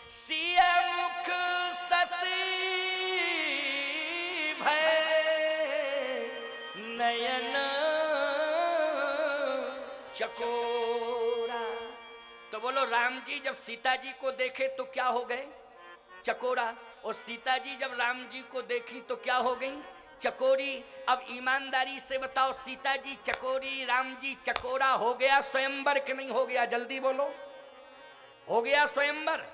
सिय मुख ससी भय नयन चकोरा। तो बोलो राम जी जब सीता जी को देखे तो क्या हो गए? चकोरा। और सीता जी जब राम जी को देखी तो क्या हो गई? चकोरी। अब ईमानदारी से बताओ, सीता जी चकोरी, राम जी चकोरा, हो गया स्वयंवर कि नहीं हो गया? जल्दी बोलो, हो गया स्वयंवर।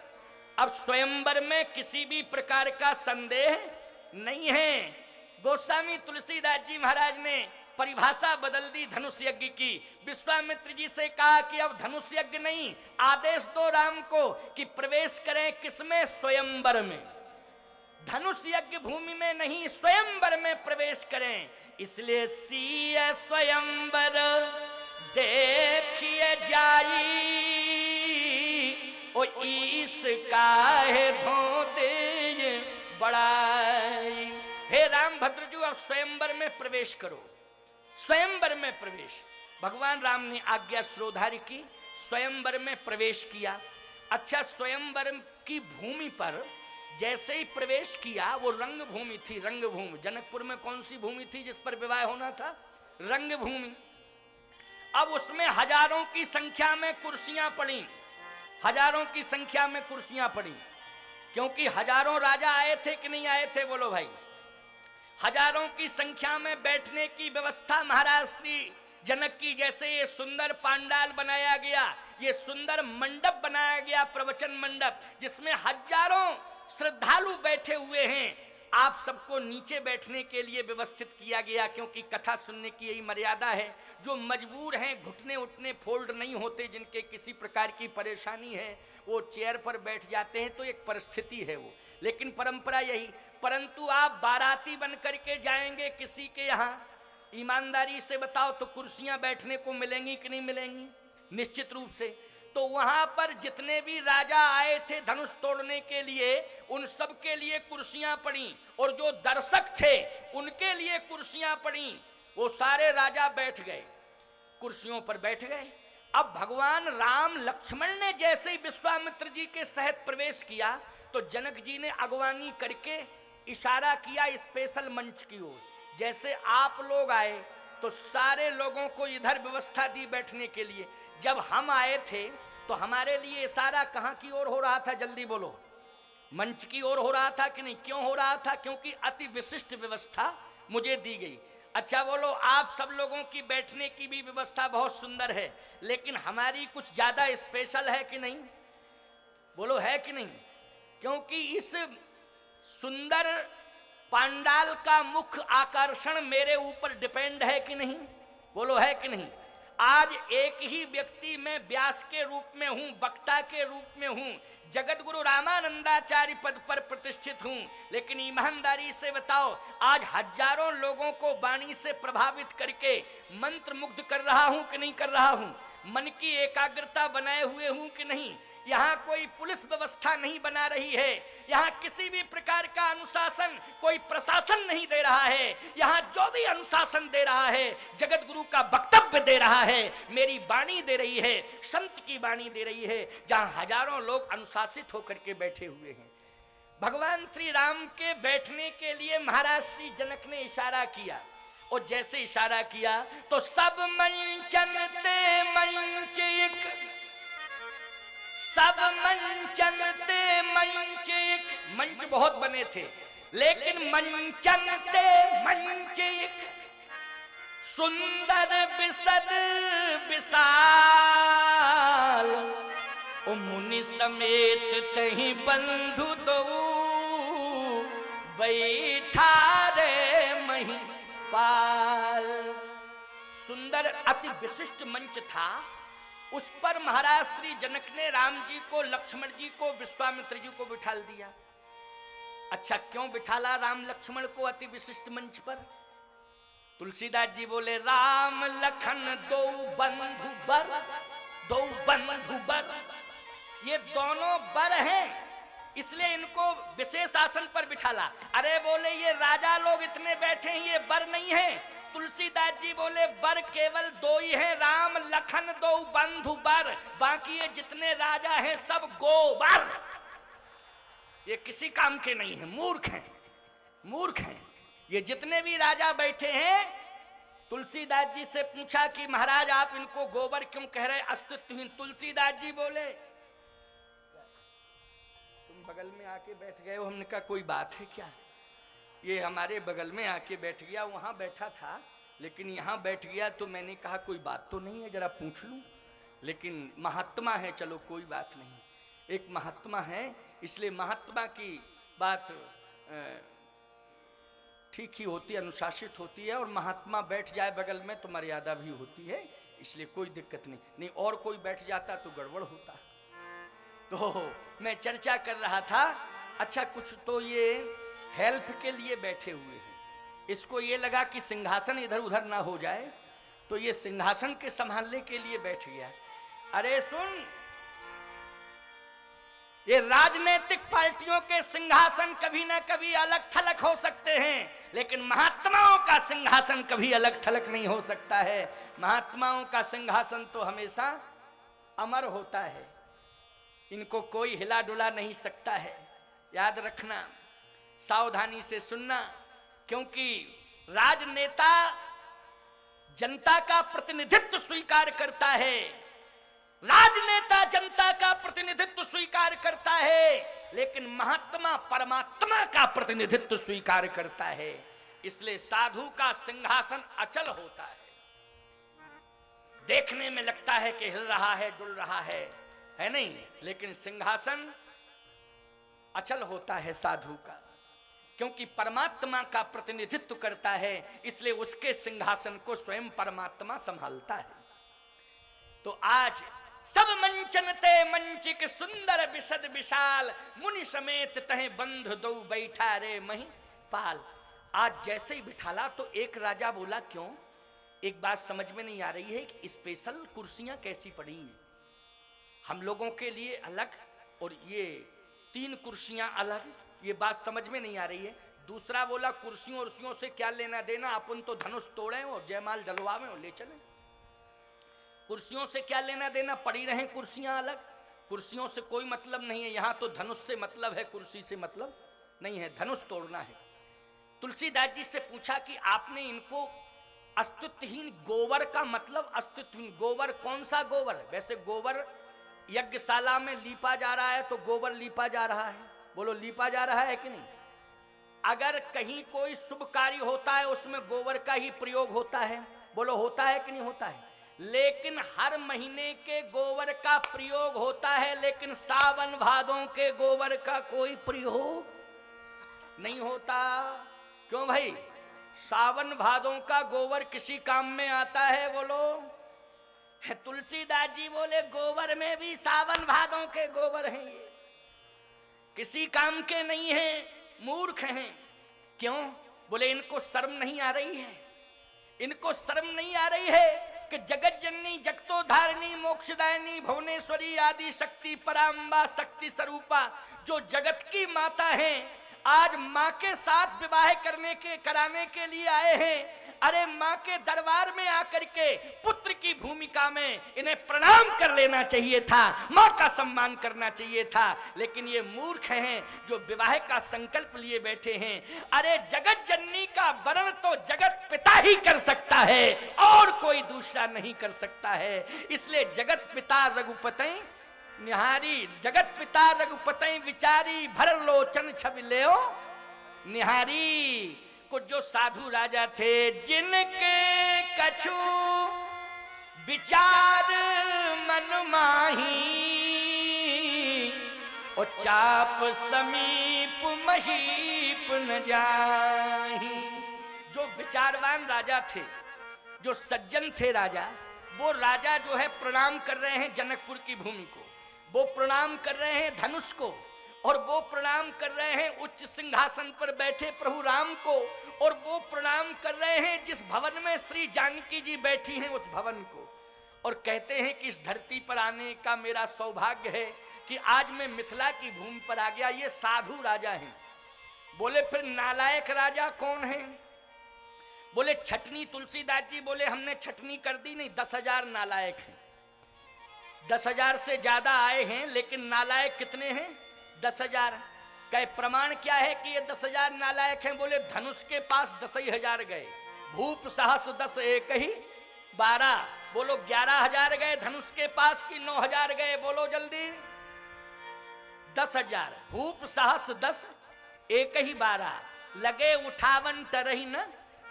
अब स्वयंवर में किसी भी प्रकार का संदेह नहीं है। गोस्वामी तुलसीदास जी महाराज ने परिभाषा बदल दी धनुष यज्ञ की। विश्वामित्र जी से कहा कि अब धनुष यज्ञ नहीं, आदेश दो राम को कि प्रवेश करें किसमें? स्वयंवर में। धनुष यज्ञ भूमि में नहीं, स्वयंवर में प्रवेश करें। इसलिए सीय स्वयंवर देखिए जाई, ओ इसका है धोते बड़ाई। हे राम भद्रजू अब स्वयंवर में प्रवेश करो। स्वयंवर में प्रवेश, भगवान राम ने आज्ञा श्रोधारी की, स्वयंवर में प्रवेश किया। अच्छा, स्वयंवर की भूमि पर जैसे ही प्रवेश किया, वो रंग भूमि थी, रंग भूमि। जनकपुर में कौन सी भूमि थी जिस पर विवाह होना था? रंग भूमि। अब उसमें हजारों की संख्या में कुर्सियां पड़ी, हजारों की संख्या में कुर्सियां पड़ी, क्योंकि हजारों राजा आए थे कि नहीं आए थे? बोलो भाई। हजारों की संख्या में बैठने की व्यवस्था महाराज श्री जनक की। जैसे ये सुंदर पांडाल बनाया गया, ये सुंदर मंडप बनाया गया, प्रवचन मंडप, जिसमें हजारों श्रद्धालु बैठे हुए हैं। आप सबको नीचे बैठने के लिए व्यवस्थित किया गया, क्योंकि कथा सुनने की यही मर्यादा है। जो मजबूर हैं, घुटने उठने फोल्ड नहीं होते, जिनके किसी प्रकार की परेशानी है, वो चेयर पर बैठ जाते हैं, तो एक परिस्थिति है वो, लेकिन परंपरा यही। परंतु आप बाराती बन करके जाएंगे किसी के यहाँ, ईमानदारी से बताओ तो कुर्सियां बैठने को मिलेंगी कि नहीं मिलेंगी? निश्चित रूप से। तो वहां पर जितने भी राजा आए थे धनुष तोड़ने के लिए, उन सब के लिए कुर्सियां पड़ी, और जो दर्शक थे उनके लिए कुर्सियां पड़ी। वो सारे राजा बैठ गए, कुर्सियों पर बैठ गए। अब भगवान राम लक्ष्मण ने जैसे ही विश्वामित्र जी के सहित प्रवेश किया, तो जनक जी ने अगवानी करके इशारा किया स्पेशल मंच की ओर। जैसे आप लोग आए तो सारे लोगों को इधर व्यवस्था दी बैठने के लिए। जब हम आए थे तो हमारे लिए इशारा कहां की ओर हो रहा था? जल्दी बोलो। मंच की ओर हो रहा था कि नहीं? क्यों हो रहा था? क्योंकि अति विशिष्ट व्यवस्था मुझे दी गई। अच्छा बोलो, आप सब लोगों की बैठने की भी व्यवस्था बहुत सुंदर है, लेकिन हमारी कुछ ज्यादा स्पेशल है कि नहीं? बोलो, है कि नहीं? क्योंकि इस सुंदर पांडाल का मुख्य आकर्षण मेरे ऊपर डिपेंड है कि नहीं? बोलो, है कि नहीं? आज एक ही व्यक्ति में व्यास के रूप में हूं, वक्ता के रूप में हूं, जगत गुरु रामानंदाचार्य पद पर प्रतिष्ठित हूं, लेकिन ईमानदारी से बताओ, आज हजारों लोगों को वाणी से प्रभावित करके मंत्र मुग्ध कर रहा हूं कि नहीं कर रहा हूं? मन की एकाग्रता बनाए हुए हूं कि नहीं? यहाँ कोई पुलिस व्यवस्था नहीं बना रही है, यहाँ किसी भी प्रकार का अनुशासन कोई प्रशासन नहीं दे रहा है। यहाँ जो भी अनुशासन दे रहा है, जगत गुरु का वक्तव्य दे रहा है, मेरी वाणी दे रही है, संत की वाणी दे रही है, जहाँ हजारों लोग अनुशासित होकर के बैठे हुए हैं। भगवान श्री राम के बैठने के लिए महाराज श्री जनक ने इशारा किया, और जैसे इशारा किया तो सब मंचन ते मंच एक, सब मंचन ते मंच एक। मंच बहुत बने थे, लेकिन मंचन ते मंच एक, सुंदर बिसद विशाल, ओ मुनि समेत तहि बंधु दो, बैठा रे महिपाल। सुंदर अति विशिष्ट मंच था, उस पर महाराज श्री जनक ने राम जी को, लक्ष्मण जी को, विश्वामित्र जी को बिठा दिया। अच्छा, क्यों बिठाला राम लक्ष्मण को अति विशिष्ट मंच पर? तुलसीदास जी बोले, राम लखन दो बंधु बर, दो बंधु बर, ये दोनों बर हैं, इसलिए इनको विशेष आसन पर बिठाला। अरे बोले, ये राजा लोग इतने बैठे हैं, ये बर नहीं है। तुलसीदास जी बोले, बर केवल दो ही हैं, राम लखन दो बंधु बर, बाकी ये जितने राजा हैं सब गोबर। ये किसी काम के नहीं है, मूर्ख हैं, मूर्ख हैं। ये जितने भी राजा बैठे हैं, तुलसीदास जी से पूछा कि महाराज आप इनको गोबर क्यों कह रहे, अस्तित्वहीन। तुलसीदास जी बोले तुम बगल में आके बैठ गए हो। हमने कहा कोई बात है क्या, ये हमारे बगल में आके बैठ गया, वहां बैठा था लेकिन यहाँ बैठ गया, तो मैंने कहा कोई बात तो नहीं है, जरा पूछ लूं। लेकिन महात्मा है, चलो कोई बात नहीं, एक महात्मा है, इसलिए महात्मा की बात ठीक ही होती है, अनुशासित होती है। और महात्मा बैठ जाए बगल में तो मर्यादा भी होती है, इसलिए कोई दिक्कत नहीं। और कोई बैठ जाता तो गड़बड़ होता। तो मैं चर्चा कर रहा था, अच्छा कुछ तो ये हेल्प के लिए बैठे हुए हैं, इसको ये लगा कि सिंहासन इधर उधर ना हो जाए, तो ये सिंहासन के संभालने के लिए बैठ गया। अरे सुन, ये राजनीतिक पार्टियों के सिंहासन कभी ना कभी अलग थलग हो सकते हैं, लेकिन महात्माओं का सिंहासन कभी अलग थलग नहीं हो सकता है। महात्माओं का सिंहासन तो हमेशा अमर होता है, इनको कोई हिला डुला नहीं सकता है। याद रखना, सावधानी से सुनना, क्योंकि राजनेता जनता का प्रतिनिधित्व स्वीकार करता है, राजनेता जनता का प्रतिनिधित्व स्वीकार करता है, लेकिन महात्मा परमात्मा का प्रतिनिधित्व स्वीकार करता है। इसलिए साधु का सिंहासन अचल होता है, देखने में लगता है कि हिल रहा है, डुल रहा है नहीं, लेकिन सिंहासन अचल होता है साधु का, क्योंकि परमात्मा का प्रतिनिधित्व करता है, इसलिए उसके सिंहासन को स्वयं परमात्मा संभालता है। तो आज सब मंचन ते मंचिक सुंदर विशद विशाल, मुनि समेत तहे बंधु दो बैठा रे मही पाल। आज जैसे ही बिठाला तो एक राजा बोला क्यों, एक बात समझ में नहीं आ रही है कि स्पेशल कुर्सियां कैसी पड़ी हैं, हम लोगों के लिए अलग और ये 3 कुर्सियां अलग, ये बात समझ में नहीं आ रही है। दूसरा बोला कुर्सियों उर्सियों से क्या लेना देना, अपन तो धनुष तोड़े और जयमाल डलवावे और ले चले, कुर्सियों से क्या लेना देना, पड़ी रहें कुर्सियां अलग, कुर्सियों से कोई मतलब नहीं है। यहाँ तो धनुष से मतलब है, कुर्सी से मतलब नहीं है, धनुष तोड़ना है। तुलसीदास जी से पूछा कि आपने इनको अस्तित्वहीन गोबर का मतलब, अस्तित्वहीन गोबर कौन सा गोबर, वैसे गोबर यज्ञशाला में लीपा जा रहा है तो गोबर लीपा जा रहा है, बोलो लीपा जा रहा है कि नहीं। अगर कहीं कोई शुभ कार्य होता है उसमें गोबर का ही प्रयोग होता है, बोलो होता है कि नहीं होता है। लेकिन हर महीने के गोबर का प्रयोग होता है, लेकिन सावन भादों के गोबर का कोई प्रयोग नहीं होता। क्यों भाई, सावन भादों का गोबर किसी काम में आता है, बोलो। तुलसीदास जी बोले गोबर में भी सावन भादों के गोबर हैं, ये किसी काम के नहीं हैं, मूर्ख हैं। क्यों, बोले इनको शर्म नहीं आ रही है, इनको शर्म नहीं आ रही है कि जगत जननी जगतो धारिणी मोक्षदायिनी भुवनेश्वरी आदि शक्ति पराम्बा शक्ति स्वरूपा जो जगत की माता है, आज माँ के साथ विवाह कराने के लिए आए हैं। अरे माँ के दरबार में आकर के पुत्र की भूमिका में इन्हें प्रणाम कर लेना चाहिए था, माँ का सम्मान करना चाहिए था, लेकिन ये मूर्ख हैं जो विवाह का संकल्प लिए बैठे हैं। अरे जगत जननी का वर्ण तो जगत पिता ही कर सकता है और कोई दूसरा नहीं कर सकता है। इसलिए जगत पिता रघुपति निहारी, जगत पिता रघुपति विचारी, भर लोचन छवि लेओ निहारी। कुछ जो साधु राजा थे जिनके कछु विचार मन माही, और चाप समीप महीप न जाही। जो विचारवान राजा थे, जो सज्जन थे राजा, वो राजा जो है प्रणाम कर रहे हैं जनकपुर की भूमि को, वो प्रणाम कर रहे हैं धनुष को, और वो प्रणाम कर रहे हैं उच्च सिंहासन पर बैठे प्रभु राम को, और वो प्रणाम कर रहे हैं जिस भवन में श्री जानकी जी बैठी हैं उस भवन को। और कहते हैं कि इस धरती पर आने का मेरा सौभाग्य है कि आज मैं मिथिला की भूमि पर आ गया। ये साधु राजा हैं। बोले फिर नालायक राजा कौन है, बोले छटनी। तुलसीदास जी बोले हमने छटनी कर दी नहीं, 10,000 नालायक हैं। 10,000 से ज्यादा आए हैं, लेकिन नालायक कितने हैं, 10,000। कहे प्रमाण क्या है कि ये 10,000 नालायक हैं? बोले धनुष के पास 10,000 गए, भूप सहस 10 एक ही 12। बोलो 11,000 गए धनुष के पास कि 9,000 गए? बोलो जल्दी। 10,000 भूप सहस 10 एक ही 12, लगे उठावन तरही न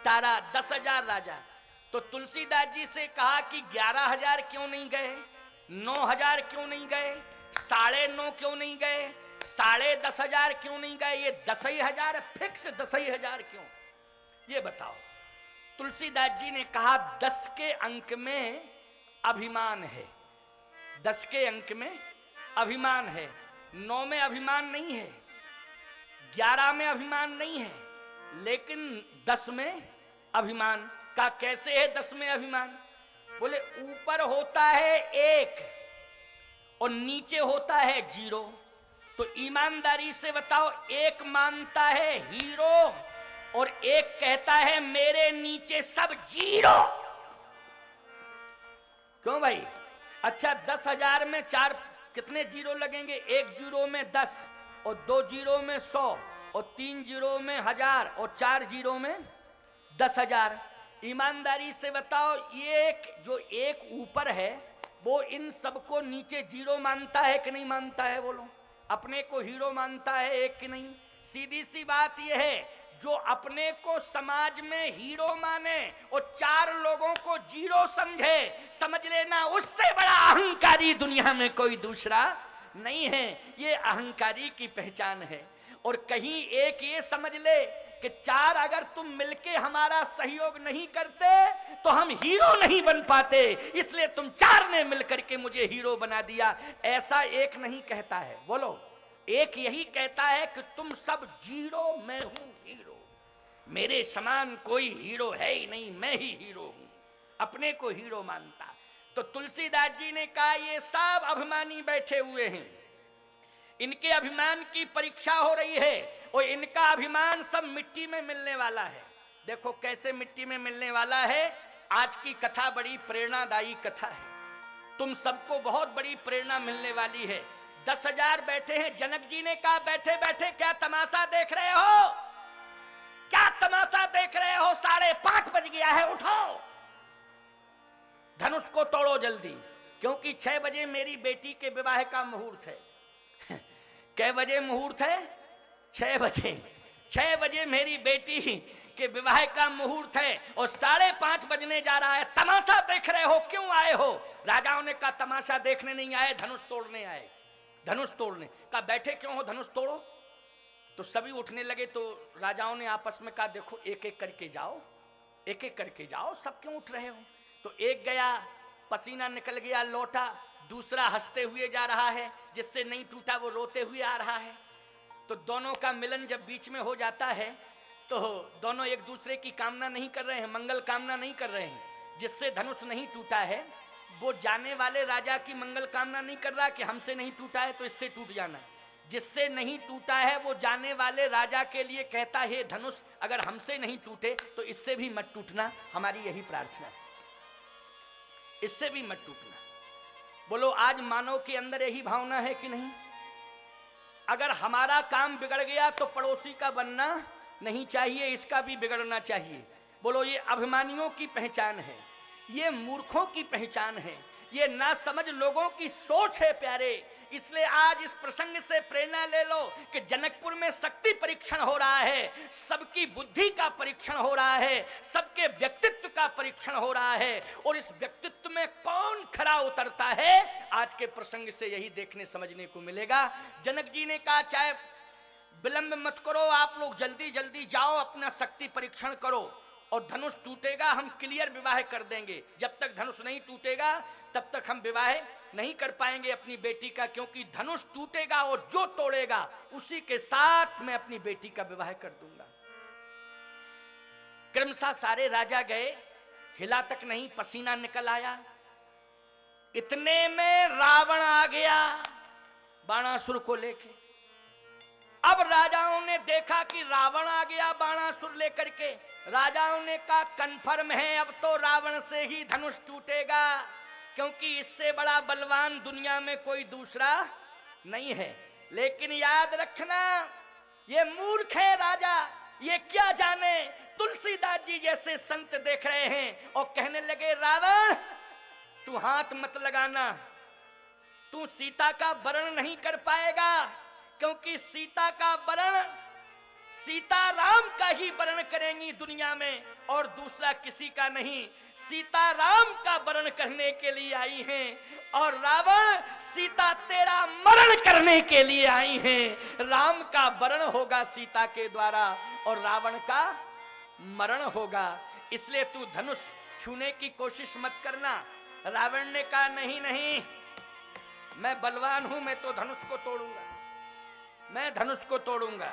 तारा। 10,000 राजा। तो तुलसीदास जी से कहा कि 11,000 क्यों नहीं गए, 9,000 क्यों नहीं गए, 9.5 क्यों नहीं गए, 10,500 क्यों नहीं गए, ये 10,000 फिक्स 10,000 क्यों, ये बताओ। तुलसीदास जी ने कहा 10 के अंक में अभिमान है, 10 के अंक में अभिमान है, 9 में अभिमान नहीं है, 11 में अभिमान नहीं है, लेकिन 10 में अभिमान का कैसे है? 10 में अभिमान, बोले ऊपर होता है 1 और नीचे होता है 0। तो ईमानदारी से बताओ, 1 मानता है हीरो और 1 कहता है मेरे नीचे सब 0। क्यों भाई? अच्छा 10,000 में 4 कितने 0 लगेंगे? 1 0 में 10 और 2 0 में 100 और 3 0 में 1000 और 4 0 में 10,000। ईमानदारी से बताओ, ये जो 1 ऊपर है वो इन सबको नीचे 0 मानता है कि नहीं मानता है? बोलो, अपने को हीरो मानता है 1 कि नहीं? सीधी सी बात यह है, जो अपने को समाज में हीरो माने और 4 लोगों को 0 समझे, समझ लेना उससे बड़ा अहंकारी दुनिया में कोई दूसरा नहीं है। ये अहंकारी की पहचान है। और कहीं एक ये समझ ले कि 4 अगर तुम मिलके हमारा सहयोग नहीं करते तो हम हीरो नहीं बन पाते, इसलिए तुम 4 ने मिलकर के मुझे हीरो बना दिया, ऐसा एक नहीं कहता है। बोलो, एक यही कहता है कि तुम सब 0, मैं हूं हीरो, मेरे समान कोई हीरो है ही नहीं, मैं ही हीरो हूं, अपने को हीरो मानता। तो तुलसीदास जी ने कहा ये सब अभिमानी बैठे हुए हैं, इनके अभिमान की परीक्षा हो रही है और इनका अभिमान सब मिट्टी में मिलने वाला है। देखो कैसे मिट्टी में मिलने वाला है। आज की कथा बड़ी प्रेरणादायी कथा है, तुम सबको बहुत बड़ी प्रेरणा मिलने वाली है। 10,000 बैठे हैं। जनक जी ने कहा बैठे बैठे क्या तमाशा देख रहे हो, क्या तमाशा देख रहे हो, 5:30 बज गया है, उठो धनुष को तोड़ो जल्दी, क्योंकि 6 बजे मेरी बेटी के विवाह का मुहूर्त है। कै बजे मुहूर्त है? 6 बजे। 6 बजे मेरी बेटी के विवाह का मुहूर्त है और 5:30 बजने जा रहा है, तमाशा देख रहे हो, क्यों आए हो? राजाओं ने कहा तमाशा देखने नहीं आए, धनुष तोड़ने आए। धनुष तोड़ने कहा बैठे क्यों हो, धनुष तोड़ो। तो सभी उठने लगे। तो राजाओं ने आपस में कहा देखो एक एक करके जाओ, एक एक करके जाओ, सब क्यों उठ रहे हो? तो एक गया, पसीना निकल गया, लौटा। दूसरा हंसते हुए जा रहा है, जिससे नहीं टूटा वो रोते हुए आ रहा है। तो दोनों का मिलन जब बीच में हो जाता है तो दोनों एक दूसरे की कामना नहीं कर रहे हैं, मंगल कामना नहीं कर रहे हैं। जिससे धनुष नहीं टूटा है वो जाने वाले राजा की मंगल कामना नहीं कर रहा कि हमसे नहीं टूटा है तो इससे टूट जाना है। जिससे नहीं टूटा है वो जाने वाले राजा के लिए कहता है धनुष अगर हमसे नहीं टूटे तो इससे भी मत टूटना, हमारी यही प्रार्थना है, इससे भी मत टूटना। बोलो आज मानव के अंदर यही भावना है कि नहीं? अगर हमारा काम बिगड़ गया तो पड़ोसी का बनना नहीं चाहिए, इसका भी बिगड़ना चाहिए। बोलो ये अभिमानियों की पहचान है, ये मूर्खों की पहचान है, ये ना समझ लोगों की सोच है प्यारे। इसलिए आज इस प्रसंग से प्रेरणा ले लो कि जनकपुर में शक्ति परीक्षण हो रहा है, सबकी बुद्धि का परीक्षण हो रहा है, सबके व्यक्तित्व का परीक्षण हो रहा है, और इस व्यक्तित्व में कौन खरा उतरता है आज के प्रसंग से यही देखने समझने को मिलेगा। जनक जी ने कहा चाहे विलंब मत करो, आप लोग जल्दी जल्दी जाओ, अपना शक्ति परीक्षण करो और धनुष टूटेगा हम क्लियर विवाह कर देंगे। जब तक धनुष नहीं टूटेगा तब तक हम विवाह नहीं कर पाएंगे अपनी बेटी का, क्योंकि धनुष टूटेगा और जो तोड़ेगा उसी के साथ मैं अपनी बेटी का विवाह कर दूंगा। क्रमशः सारे राजा गए, हिला तक नहीं, पसीना निकल आया। इतने में रावण आ गया बाणासुर को लेके। अब राजाओं ने देखा कि रावण आ गया बाणासुर लेकर के। राजाओं ने कहा कन्फर्म है अब तो रावण से ही धनुष टूटेगा, क्योंकि इससे बड़ा बलवान दुनिया में कोई दूसरा नहीं है। लेकिन याद रखना ये मूर्ख है राजा, ये क्या जाने। तुलसीदास जी जैसे संत देख रहे हैं और कहने लगे, रावण तू हाथ मत लगाना, तू सीता का वरण नहीं कर पाएगा, क्योंकि सीता का वरण सीता राम का ही वर्ण करेंगी दुनिया में, और दूसरा किसी का नहीं। सीता राम का वर्ण करने के लिए आई हैं, और रावण सीता तेरा मरण करने के लिए आई हैं। राम का वर्ण होगा सीता के द्वारा और रावण का मरण होगा, इसलिए तू धनुष छूने की कोशिश मत करना। रावण ने कहा, नहीं नहीं, मैं बलवान हूं, मैं तो धनुष को तोड़ूंगा, मैं धनुष को तोड़ूंगा।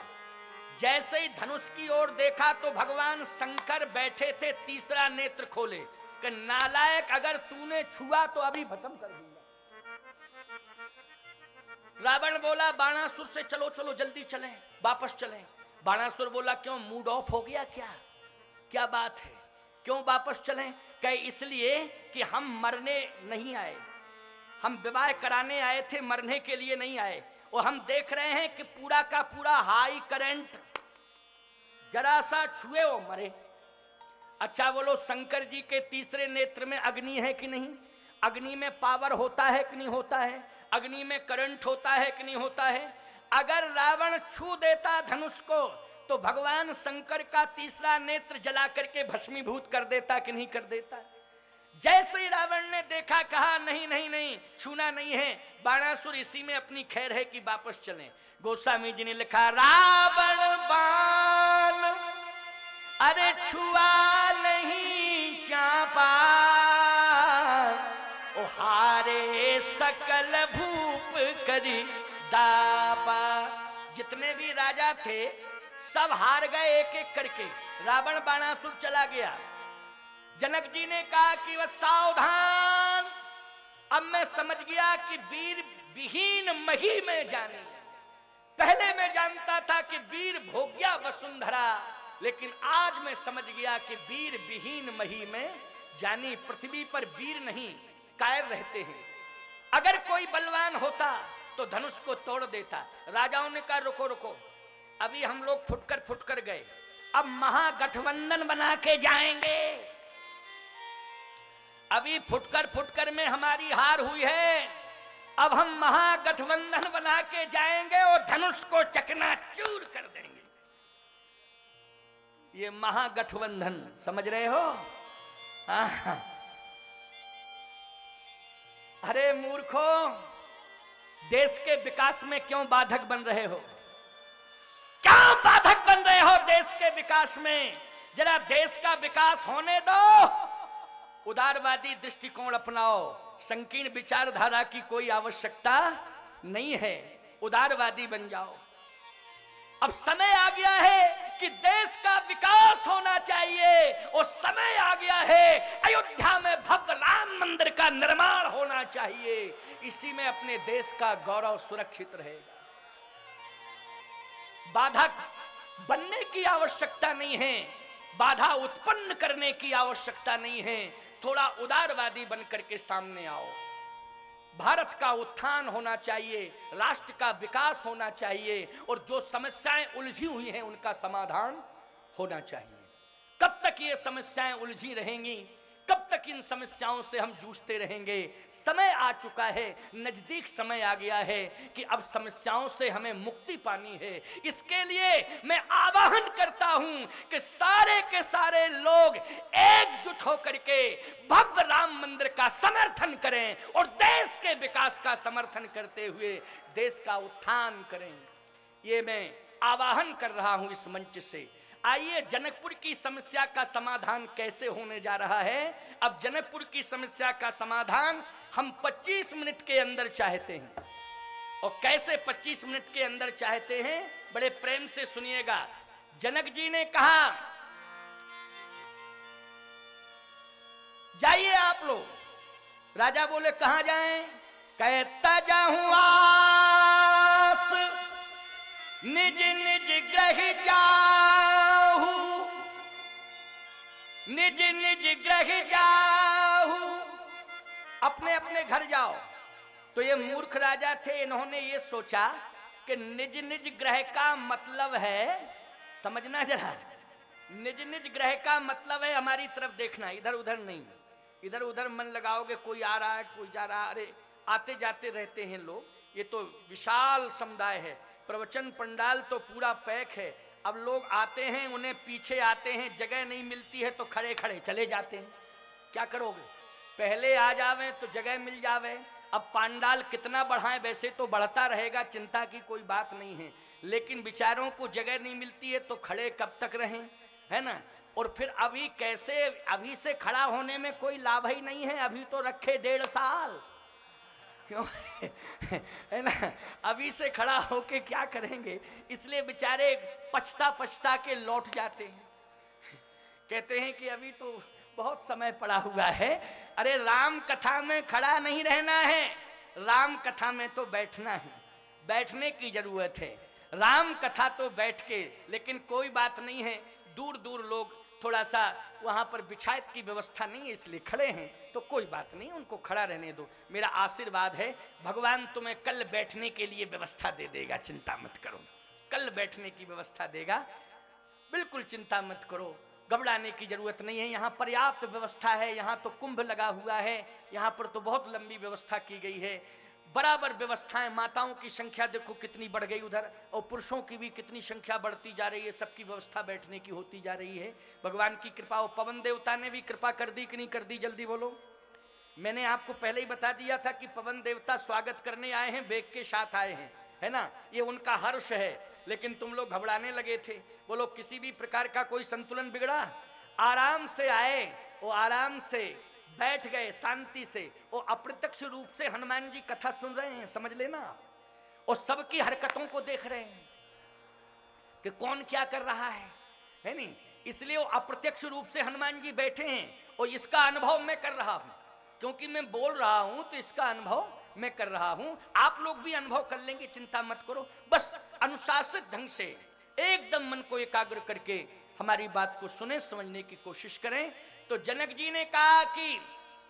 जैसे ही धनुष की ओर देखा तो भगवान शंकर बैठे थे, तीसरा नेत्र खोले कि नालायक, अगर तूने छुआ तो अभी भस्म कर दूंगा। रावण बोला, बाणासुर से चलो चलो जल्दी चलें, वापस चलें। बाणासुर बोला, क्यों मूड ऑफ हो गया क्या, क्या बात है, क्यों वापस चलें? कहे इसलिए कि हम मरने नहीं आए, हम विवाह कराने आए थे, मरने के लिए नहीं आए। और हम देख रहे हैं कि पूरा का पूरा हाई करंट, जरा सा छुए वो मरे। अच्छा बोलो, शंकर जी के तीसरे नेत्र में अग्नि है कि नहीं? अग्नि में पावर होता है कि नहीं होता है? अग्नि में करंट होता है कि नहीं होता है? अगर रावण छू देता धनुष को तो भगवान शंकर का तीसरा नेत्र जला करके भस्मीभूत कर देता कि नहीं कर देता? जैसे ही रावण ने देखा, कहा नहीं नहीं नहीं, छूना नहीं है। बाणासुर इसी में अपनी खैर है कि वापस चलें। गोस्वामी जी ने लिखा, रावण बाण अरे छुआ नहीं चापा, ओ हारे सकल भूप करी दापा। जितने भी राजा थे सब हार गए एक एक करके। रावण बाणासुर चला गया। जनक जी ने कहा कि वह सावधान, अब मैं समझ गया कि वीर विहीन मही में जानी। पहले मैं जानता था कि वीर भोग्या वसुंधरा, लेकिन आज मैं समझ गया कि वीर विहीन मही में जानी। पृथ्वी पर वीर नहीं, कायर रहते हैं। अगर कोई बलवान होता तो धनुष को तोड़ देता। राजाओं ने कहा, रुको रुको, अभी हम लोग फुटकर गए, अब महागठबंधन बना के जाएंगे। अभी फुटकर में हमारी हार हुई है, अब हम महागठबंधन बना के जाएंगे और धनुष को चकनाचूर कर देंगे। ये महागठबंधन समझ रहे हो? अरे मूर्खो, देश के विकास में क्यों बाधक बन रहे हो? क्या बाधक बन रहे हो देश के विकास में? जरा देश का विकास होने दो। उदारवादी दृष्टिकोण अपनाओ, संकीर्ण विचारधारा की कोई आवश्यकता नहीं है, उदारवादी बन जाओ। अब समय आ गया है कि देश का विकास होना चाहिए, और समय आ गया है अयोध्या में भव्य राम मंदिर का निर्माण होना चाहिए। इसी में अपने देश का गौरव सुरक्षित रहेगा। बाधा बनने की आवश्यकता नहीं है, बाधा उत्पन्न करने की आवश्यकता नहीं है। थोड़ा उदारवादी बनकर के सामने आओ। भारत का उत्थान होना चाहिए, राष्ट्र का विकास होना चाहिए, और जो समस्याएं उलझी हुई हैं उनका समाधान होना चाहिए। कब तक ये समस्याएं उलझी रहेंगी? कब तक इन समस्याओं से हम जूझते रहेंगे? समय आ चुका है, नजदीक समय आ गया है कि अब समस्याओं से हमें मुक्ति पानी है। इसके लिए मैं आह्वान करता हूं कि सारे के सारे लोग एकजुट होकर के भव्य राम मंदिर का समर्थन करें और देश के विकास का समर्थन करते हुए देश का उत्थान करें। ये मैं आह्वान कर रहा हूं इस मंच से। आइए, जनकपुर की समस्या का समाधान कैसे होने जा रहा है। अब जनकपुर की समस्या का समाधान हम 25 मिनट के अंदर चाहते हैं। और कैसे 25 मिनट के अंदर चाहते हैं, बड़े प्रेम से सुनिएगा। जनक जी ने कहा, जाइए आप लोग। राजा बोले, कहां जाएं? कहता जाऊं आस निज निज ग्रह जाहू, निज निज ग्रह जाहू। अपने अपने घर जाओ। तो ये मूर्ख राजा थे, इन्होंने ये सोचा कि निज निज ग्रह का मतलब है, समझना जरा, निज निज ग्रह का मतलब है हमारी तरफ देखना, इधर उधर नहीं। इधर उधर मन लगाओगे, कोई आ रहा है कोई जा रहा है, अरे आते जाते रहते हैं लोग, ये तो विशाल समुदाय है, प्रवचन पंडाल तो पूरा पैक है। अब लोग आते हैं, उन्हें पीछे आते हैं, जगह नहीं मिलती है तो खड़े खड़े चले जाते हैं। क्या करोगे, पहले आ जावे तो जगह मिल जावे। अब पंडाल कितना बढ़ाएं, वैसे तो बढ़ता रहेगा, चिंता की कोई बात नहीं है, लेकिन बेचारों को जगह नहीं मिलती है तो खड़े कब तक रहें, है ना। और फिर अभी कैसे, अभी से खड़ा होने में कोई लाभ ही नहीं है, अभी तो रखे 1.5 साल, क्यों है ना, अभी से खड़ा होके क्या करेंगे, इसलिए बेचारे पछता पछता के लौट जाते हैं, कहते हैं कि अभी तो बहुत समय पड़ा हुआ है। अरे राम कथा में खड़ा नहीं रहना है, राम कथा में तो बैठना है, बैठने की जरूरत है, राम कथा तो बैठ के, लेकिन कोई बात नहीं है, दूर दूर लोग थोड़ा सा वहां पर बिछायत की व्यवस्था नहीं है इसलिए खड़े हैं, तो कोई बात नहीं, उनको खड़ा रहने दो। मेरा आशीर्वाद है, भगवान तुम्हें कल बैठने के लिए व्यवस्था दे देगा, चिंता मत करो, कल बैठने की व्यवस्था देगा, बिल्कुल चिंता मत करो, घबराने की जरूरत नहीं है। यहाँ पर्याप्त व्यवस्था है, यहाँ तो कुंभ लगा हुआ है, यहाँ पर तो बहुत लंबी व्यवस्था की गई है, बराबर व्यवस्थाएं, माताओं की संख्या देखो कितनी बढ़ गई उधर, और पुरुषों की भी कितनी संख्या बढ़ती जा रही है, सबकी व्यवस्था बैठने की होती जा रही है, भगवान की कृपा। और पवन देवता ने भी कृपा कर दी कि नहीं कर दी, जल्दी बोलो। मैंने आपको पहले ही बता दिया था कि पवन देवता स्वागत करने आए हैं, बेग के साथ आए हैं, है ना, ये उनका हर्ष है, लेकिन तुम लोग घबराने लगे थे। बोलो किसी भी प्रकार का कोई संतुलन बिगड़ा, आराम से आए, वो आराम से बैठ गए शांति से, वो अप्रत्यक्ष रूप से हनुमान जी कथा सुन रहे हैं, समझ लेना, और सबकी हरकतों को देख रहे हैं कि कौन क्या कर रहा है नहीं, इसलिए वो अप्रत्यक्ष रूप से हनुमान जी बैठे हैं, और इसका अनुभव मैं कर रहा हूं, क्योंकि मैं बोल रहा हूं तो इसका अनुभव मैं कर रहा हूं, आप लोग भी अनुभव कर लेंगे, चिंता मत करो। बस अनुशासित ढंग से एकदम मन को एकाग्र करके हमारी बात को सुने, समझने की कोशिश करें। तो जनक जी ने कहा कि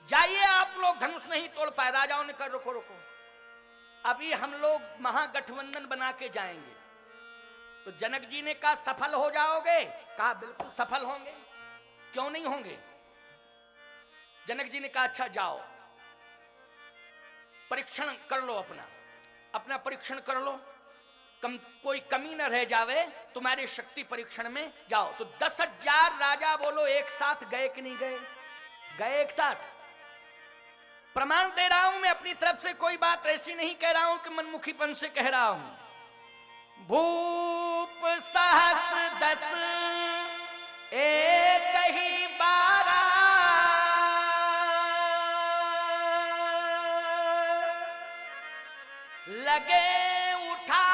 जाइए आप लोग, धनुष नहीं तोड़ पाए, राजाओं ने कहा रुको रुको, अभी हम लोग महागठबंधन बना के जाएंगे। तो जनक जी ने कहा सफल हो जाओगे, कहा बिल्कुल सफल होंगे, क्यों नहीं होंगे। जनक जी ने कहा अच्छा जाओ, परीक्षण कर लो, अपना परीक्षण कर लो, कोई कमी न रह जावे तुम्हारे शक्ति परीक्षण में, जाओ। तो 10,000 राजा बोलो एक साथ गए कि नहीं गए, गए एक साथ। प्रमाण दे रहा हूं मैं अपनी तरफ से, कोई बात ऐसी नहीं कह रहा हूं कि मनमुखीपन से कह रहा हूं। भूप सहस 10 एक ही 12, लगे उठा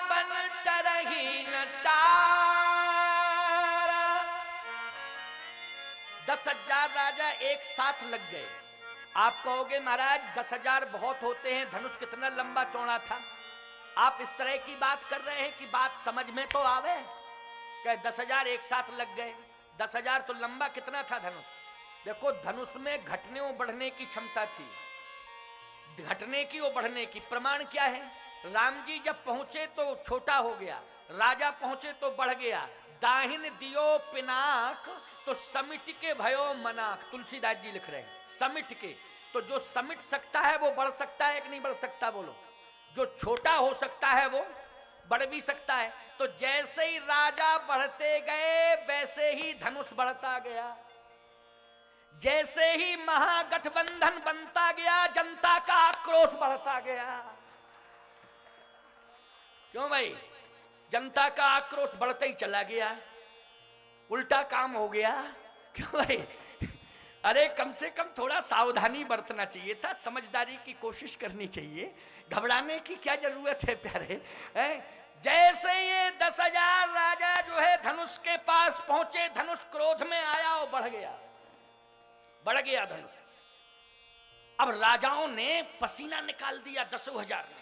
बल तरही न टारा। 10,000 राजा एक साथ लग गए। आप कहोगे महाराज 10,000 बहुत होते हैं, धनुष कितना लंबा चौड़ा था, आप इस तरह की बात कर रहे हैं कि बात समझ में तो आवे, क्या 10,000 एक साथ लग गए। 10,000 तो लंबा कितना था धनुष, देखो धनुष में घटने और बढ़ने की क्षमता थी, घटने की और बढ़ने की। प्रमाण क्या है, राम जी जब पहुंचे तो छोटा हो गया, राजा पहुंचे तो बढ़ गया, दाहिन दियो पिनाक तो समिट के भयो मनाक, तुलसीदास जी लिख रहे हैं समिट के। तो जो समिट सकता है वो बढ़ सकता है कि नहीं बढ़ सकता, बोलो। जो छोटा हो सकता है वो बढ़ भी सकता है। तो जैसे ही राजा बढ़ते गए वैसे ही धनुष बढ़ता गया, जैसे ही महागठबंधन बनता गया जनता का आक्रोश बढ़ता गया। क्यों भाई, जनता का आक्रोश बढ़ता ही चला गया, उल्टा काम हो गया। क्यों भाई, अरे कम से कम थोड़ा सावधानी बरतना चाहिए था, समझदारी की कोशिश करनी चाहिए, घबराने की क्या जरूरत है प्यारे, है? जैसे ये 10,000 राजा जो है धनुष के पास पहुंचे, धनुष क्रोध में आया और बढ़ गया धनुष। अब राजाओं ने पसीना निकाल दिया 10,000 ने,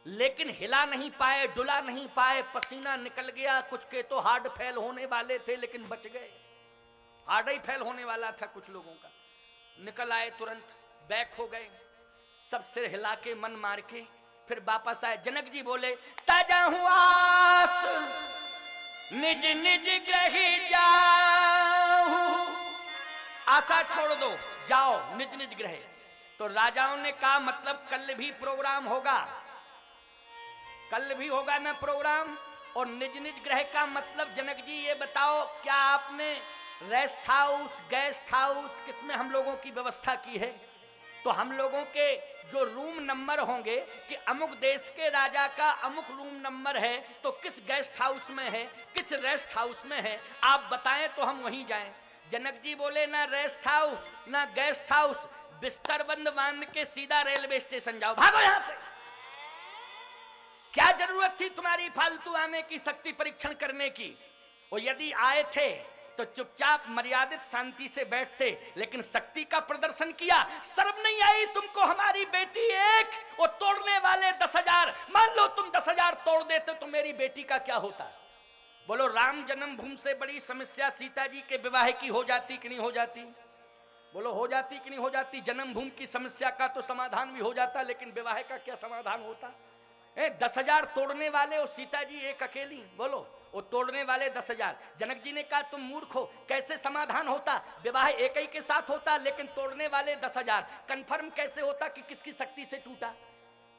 लेकिन हिला नहीं पाए, डुला नहीं पाए, पसीना निकल गया। कुछ के तो हार्ट फेल होने वाले थे लेकिन बच गए, हार्ट ही फेल होने वाला था कुछ लोगों का, निकल आए तुरंत, बैक हो गए, सब सिर हिला के मन मार के फिर वापस आए। जनक जी बोले तजहु आस निज निज ग्रह जाहु, आशा छोड़ दो, जाओ निज निज ग्रह। तो राजाओं ने कहा मतलब कल भी प्रोग्राम होगा, कल भी होगा ना प्रोग्राम। और निज निज ग्रह का मतलब जनक जी ये बताओ, क्या आपने रेस्ट हाउस, गेस्ट हाउस, किसमें हम लोगों की व्यवस्था की है? तो हम लोगों के जो रूम नंबर होंगे कि अमुक देश के राजा का अमुक रूम नंबर है, तो किस गेस्ट हाउस में है, किस रेस्ट हाउस में है, आप बताएं तो हम वहीं जाएं। जनक जी बोले ना रेस्ट हाउस ना गेस्ट हाउस, बिस्तर बंद बांध के सीधा रेलवे स्टेशन जाओ, भागो यहां से। क्या जरूरत थी तुम्हारी फालतू आने की, शक्ति परीक्षण करने की? और यदि आए थे तो चुपचाप मर्यादित शांति से बैठते, लेकिन शक्ति का प्रदर्शन किया। शर्म नहीं आई तुमको? हमारी बेटी एक और तोड़ने वाले 10,000। मान लो तुम 10,000 तोड़ देते तो मेरी बेटी का क्या होता? बोलो राम जन्मभूमि से बड़ी समस्या सीता जी के विवाह की हो जाती कि नहीं हो जाती? बोलो हो जाती कि नहीं हो जाती? जन्मभूमि की समस्या का तो समाधान भी हो जाता, लेकिन विवाह का क्या समाधान होता? 10,000 तोड़ने वाले और सीता जी एक अकेली, बोलो वो तोड़ने वाले 10,000। जनक जी ने कहा तुम मूर्ख हो, कैसे समाधान होता? विवाह एक ही के साथ होता, लेकिन तोड़ने वाले 10,000। कंफर्म कैसे होता कि किसकी शक्ति से टूटा?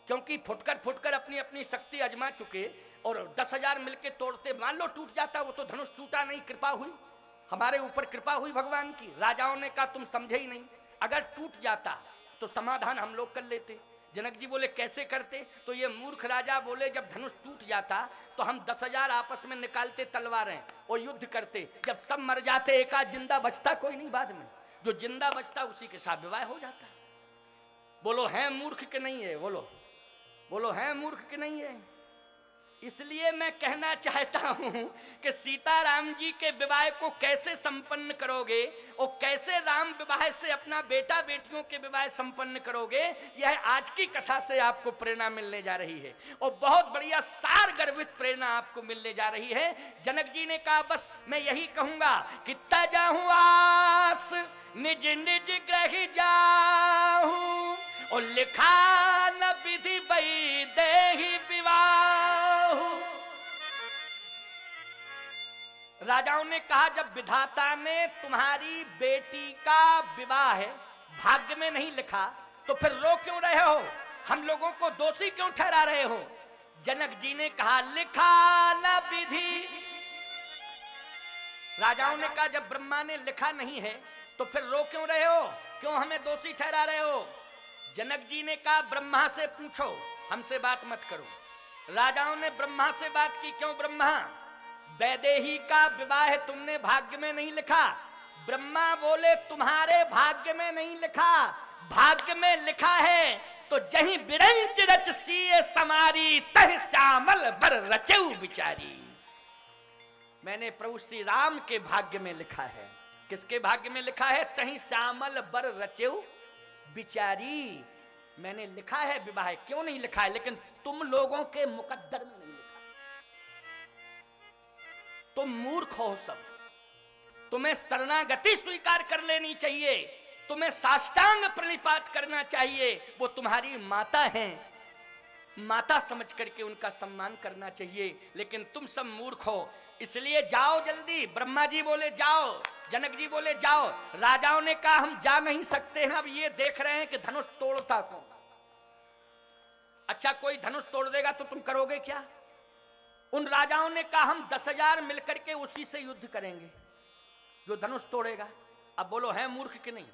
क्योंकि फुटकर फुटकर अपनी अपनी शक्ति आजमा चुके, और 10,000 मिलके तोड़ते, मान लो टूट जाता, वो तो धनुष टूटा नहीं, कृपा हुई, हमारे ऊपर कृपा हुई भगवान की। राजाओं ने कहा तुम समझे ही नहीं, अगर टूट जाता तो समाधान हम लोग कर लेते। जनक जी बोले कैसे करते? तो ये मूर्ख राजा बोले जब धनुष टूट जाता तो हम 10,000 आपस में निकालते तलवारें और युद्ध करते, जब सब मर जाते एक आध जिंदा बचता, कोई नहीं, बाद में जो जिंदा बचता उसी के साथ विवाह हो जाता। बोलो है मूर्ख के नहीं है? बोलो बोलो है मूर्ख के नहीं है? इसलिए मैं कहना चाहता हूं कि सीताराम जी के विवाह को कैसे संपन्न करोगे और कैसे राम विवाह से अपना बेटा बेटियों के विवाह संपन्न करोगे, यह आज की कथा से आपको प्रेरणा मिलने जा रही है, और बहुत बढ़िया सार गर्भित प्रेरणा आपको मिलने जा रही है। जनक जी ने कहा बस मैं यही कहूंगा कि तजहु आस निज निज ग्रह जाहू, और लिखा न विधि बई देहि विवाह। राजाओं ने कहा जब विधाता ने तुम्हारी बेटी का विवाह भाग्य में नहीं लिखा तो फिर रो क्यों रहे हो? हम लोगों को दोषी क्यों ठहरा रहे हो? जनक जी ने कहा लिखा न विधि। राजाओं ने कहा जब ब्रह्मा ने लिखा नहीं है तो फिर रो क्यों रहे हो? क्यों हमें दोषी ठहरा रहे हो? जनक जी ने कहा ब्रह्मा से पूछो, हमसे बात मत करो। राजाओं ने ब्रह्मा से बात की, क्यों ब्रह्मा? वैदेही का विवाह तुमने भाग्य में नहीं लिखा। ब्रह्मा बोले तुम्हारे भाग्य में नहीं लिखा, भाग्य में लिखा है तो जहीं बिरंज रच सीए समारी, तह श्यामल बर रचऊ बिचारी। मैंने प्रभु श्री राम के भाग्य में लिखा है। किसके भाग्य में लिखा है? तहीं श्यामल बर रचऊ बिचारी। मैंने लिखा है विवाह, क्यों नहीं लिखा है? लेकिन तुम लोगों के मुकद्दर में नहीं लिखा। तुम मूर्ख हो सब, तुम्हें शरणागति स्वीकार कर लेनी चाहिए, तुम्हें साष्टांग प्रणिपात करना चाहिए। वो तुम्हारी माता हैं, माता समझ करके उनका सम्मान करना चाहिए, लेकिन तुम सब मूर्ख हो। इसलिए जाओ जल्दी। ब्रह्मा जी बोले जाओ, जनक जी बोले जाओ। राजाओं ने कहा हम जा नहीं सकते हैं, अब ये देख रहे हैं कि धनुष तोड़ता कौन। अच्छा कोई धनुष तोड़ देगा तो तुम करोगे क्या? उन राजाओं ने कहा हम 10,000 मिलकर के उसी से युद्ध करेंगे जो धनुष तोड़ेगा। अब बोलो है मूर्ख कि नहीं?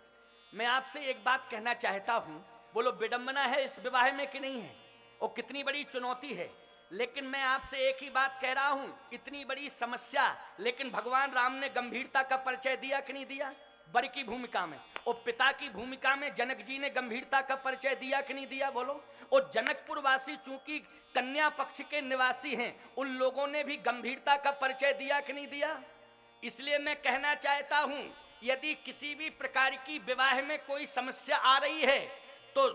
मैं आपसे एक बात कहना चाहता हूं, बोलो विडंबना है इस विवाह में कि नहीं है? और कितनी बड़ी चुनौती है। लेकिन मैं आपसे एक ही बात कह रहा हूं, इतनी बड़ी समस्या, लेकिन भगवान राम ने गंभीरता का परिचय दिया कि नहीं दिया? बड़ी की भूमिका में और पिता की भूमिका में जनक जी ने गंभीरता का परिचय दिया कि नहीं दिया? बोलो। और जनकपुर वासी चूंकि कन्या पक्ष के निवासी हैं, उन लोगों ने भी गंभीरता का परिचय दिया कि नहीं दिया? इसलिए मैं कहना चाहता हूं, यदि किसी भी प्रकार की विवाह में कोई समस्या आ रही है तो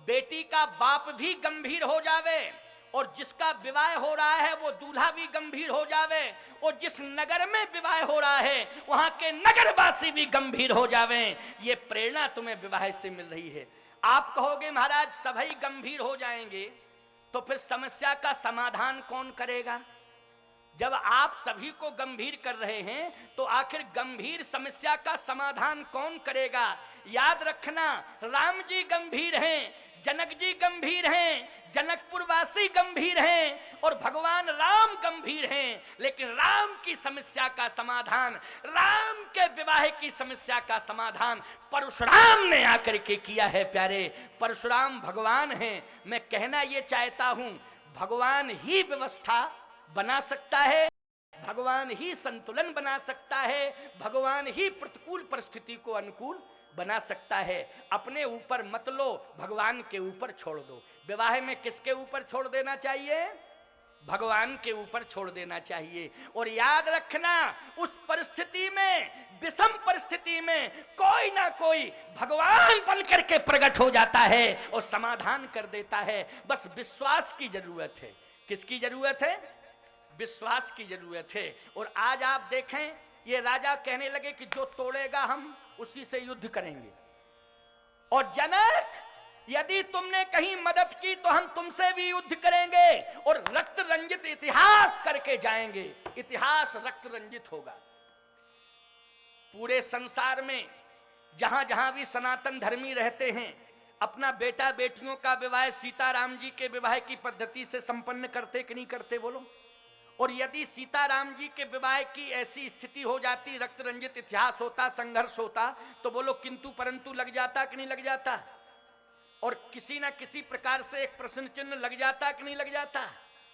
बेटी का बाप भी गंभीर हो जावे, और जिसका विवाह हो रहा है वो दूल्हा भी गंभीर हो जावे, और जिस नगर में विवाह हो रहा है वहां के नगरवासी भी गंभीर हो जावे। ये प्रेरणा तुम्हें विवाह से मिल रही है। आप कहोगे महाराज सभी गंभीर हो जाएंगे, तो फिर समस्या का समाधान कौन करेगा? जब आप सभी को गंभीर कर रहे हैं तो आखिर गंभीर समस्या का समाधान कौन करेगा? याद रखना, राम जी गंभीर हैं, जनक जी गंभीर हैं, जनकपुरवासी गंभीर हैं और भगवान राम गंभीर हैं, लेकिन राम की समस्या का समाधान, राम के विवाह की समस्या का समाधान परशुराम ने आकर के किया है। प्यारे, परशुराम भगवान हैं। मैं कहना ये चाहता हूं, भगवान ही व्यवस्था बना सकता है, भगवान ही संतुलन बना सकता है, भगवान ही प्रतिकूल परिस्थिति को अनुकूल बना सकता है। अपने ऊपर मत लो, भगवान के ऊपर छोड़ दो। विवाह में किसके ऊपर छोड़ देना चाहिए? भगवान के ऊपर छोड़ देना चाहिए। और याद रखना, उस परिस्थिति में, विषम परिस्थिति में कोई ना कोई भगवान बनकर के प्रकट हो जाता है और समाधान कर देता है। बस विश्वास की जरूरत है। किसकी जरूरत है? विश्वास की जरूरत है। और आज आप देखें, ये राजा कहने लगे कि जो तोड़ेगा हम उसी से युद्ध करेंगे। और जनक, यदि तुमने कहीं मदद की तो हम तुमसे भी युद्ध करेंगे और रक्त रंजित इतिहास करके जाएंगे। इतिहास रक्त रंजित होगा। पूरे संसार में जहां जहां भी सनातन धर्मी रहते हैं, अपना बेटा बेटियों का विवाह सीताराम जी के विवाह की पद्धति से संपन्न करते कि नहीं करते? बोलो। और यदि सीताराम जी के विवाह की ऐसी स्थिति हो जाती, रक्त रंजित इतिहास होता, संघर्ष होता, तो बोलो किंतु परंतु लग जाता कि नहीं लग जाता? और किसी ना किसी प्रकार से एक प्रश्न चिन्ह लग जाता कि नहीं लग जाता?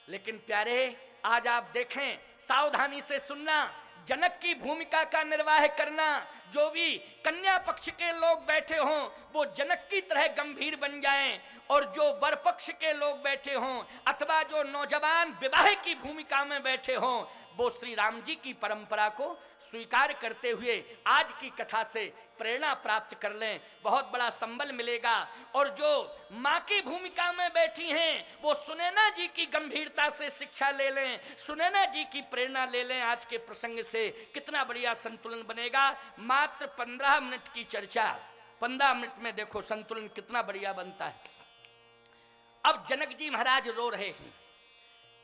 लेकिन प्यारे, आज आप देखें, सावधानी से सुनना, जनक की भूमिका का निर्वाह करना। जो भी कन्या पक्ष के लोग बैठे हों वो जनक की तरह गंभीर बन जाएं, और जो वर पक्ष के लोग बैठे हों अथवा जो नौजवान विवाह की भूमिका में बैठे हों वो श्री राम जी की परंपरा को स्वीकार करते हुए आज की कथा से प्रेरणा प्राप्त कर लें, बहुत बड़ा संबल मिलेगा। और जो माँ की भूमिका में बैठी हैं वो सुनैना जी की गंभीरता से शिक्षा ले लें, सुनैना जी की प्रेरणा ले लें। आज के प्रसंग से कितना बढ़िया संतुलन बनेगा। मात्र 15 मिनट की चर्चा, 15 मिनट में देखो संतुलन कितना बढ़िया बनता है। अब जनक जी महाराज रो रहे हैं।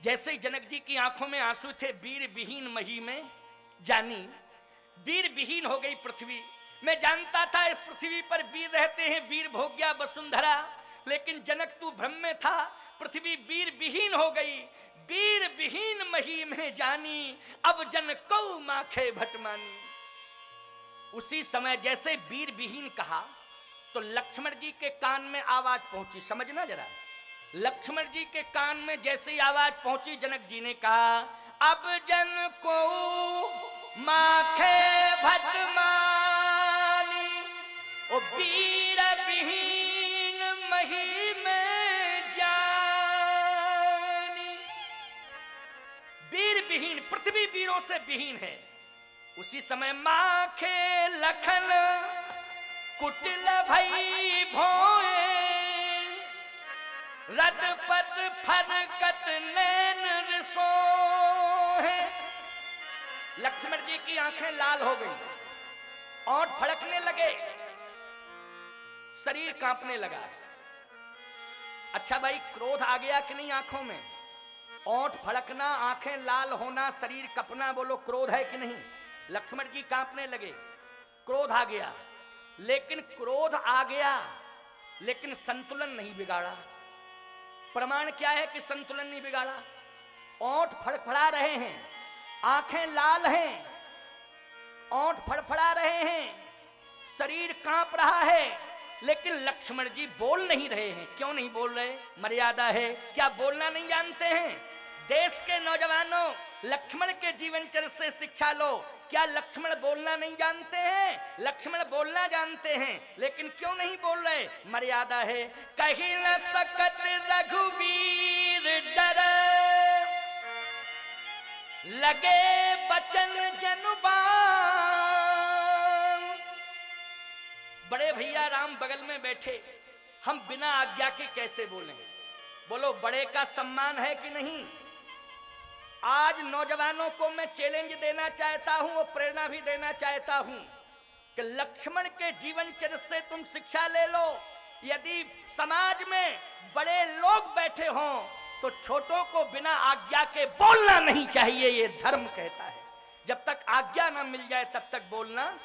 जैसे ही जनक जी की आंखों में आंसू थे, वीर विहीन मही में जानी, वीर विहीन हो गई पृथ्वी। मैं जानता था इस पृथ्वी पर वीर रहते हैं, वीर भोग्या वसुंधरा, लेकिन जनक तू भ्रम में था। पृथ्वी वीर विहीन हो गई। वीर विहीन मही में जानी, अब जन को माखे भटमानी। उसी समय जैसे वीर विहीन कहा तो लक्ष्मण जी के कान में आवाज पहुंची। समझना जरा, लक्ष्मण जी के कान में जैसे ही आवाज पहुंची, जनक जी ने कहा, अब जन को माखे भटमानी, ओ वीर विहीन मही में जानी। वीर विहीन, पृथ्वी वीरों से विहीन है। उसी समय माखे लखन कुटिल भई भोए, रदपत फरकत नैन रिसोहे। लक्ष्मण जी की आंखें लाल हो गई, ओंठ फड़कने लगे, शरीर कांपने लगा। अच्छा भाई, क्रोध आ गया कि नहीं आंखों में? ओंठ फड़कना, आंखें लाल होना, शरीर कपना, बोलो क्रोध है कि नहीं? लक्ष्मण जी कांपने लगे, क्रोध आ गया। लेकिन क्रोध आ गया लेकिन संतुलन नहीं बिगाड़ा। प्रमाण क्या है कि संतुलन नहीं बिगाड़ा? ओंठ फड़फड़ा रहे हैं, आंखें लाल हैं, ओंठ फड़फड़ा रहे हैं, शरीर कांप रहा है, लेकिन लक्ष्मण जी बोल नहीं रहे हैं। क्यों नहीं बोल रहे? मर्यादा है। क्या बोलना नहीं जानते हैं? देश के नौजवानों, लक्ष्मण के जीवन चरित्र से शिक्षा लो। क्या लक्ष्मण बोलना नहीं जानते हैं? लक्ष्मण बोलना जानते हैं, लेकिन क्यों नहीं बोल रहे? मर्यादा है। कहीं न सकत रघुवीर डर, लगे बचन जनुबान। बड़े भैया राम बगल में बैठे, हम बिना आज्ञा के कैसे बोलें? बोलो, बड़े का सम्मान है कि नहीं? आज नौजवानों को मैं चैलेंज देना चाहता हूं और प्रेरणा भी देना चाहता हूं कि लक्ष्मण के जीवन चरित्र से तुम शिक्षा ले लो। यदि समाज में बड़े लोग बैठे हों तो छोटों को बिना आज्ञा के बोलना नहीं चाहिए, ये धर्म कहता है। जब तक आज्ञा ना मिल जाए तब तक बोलना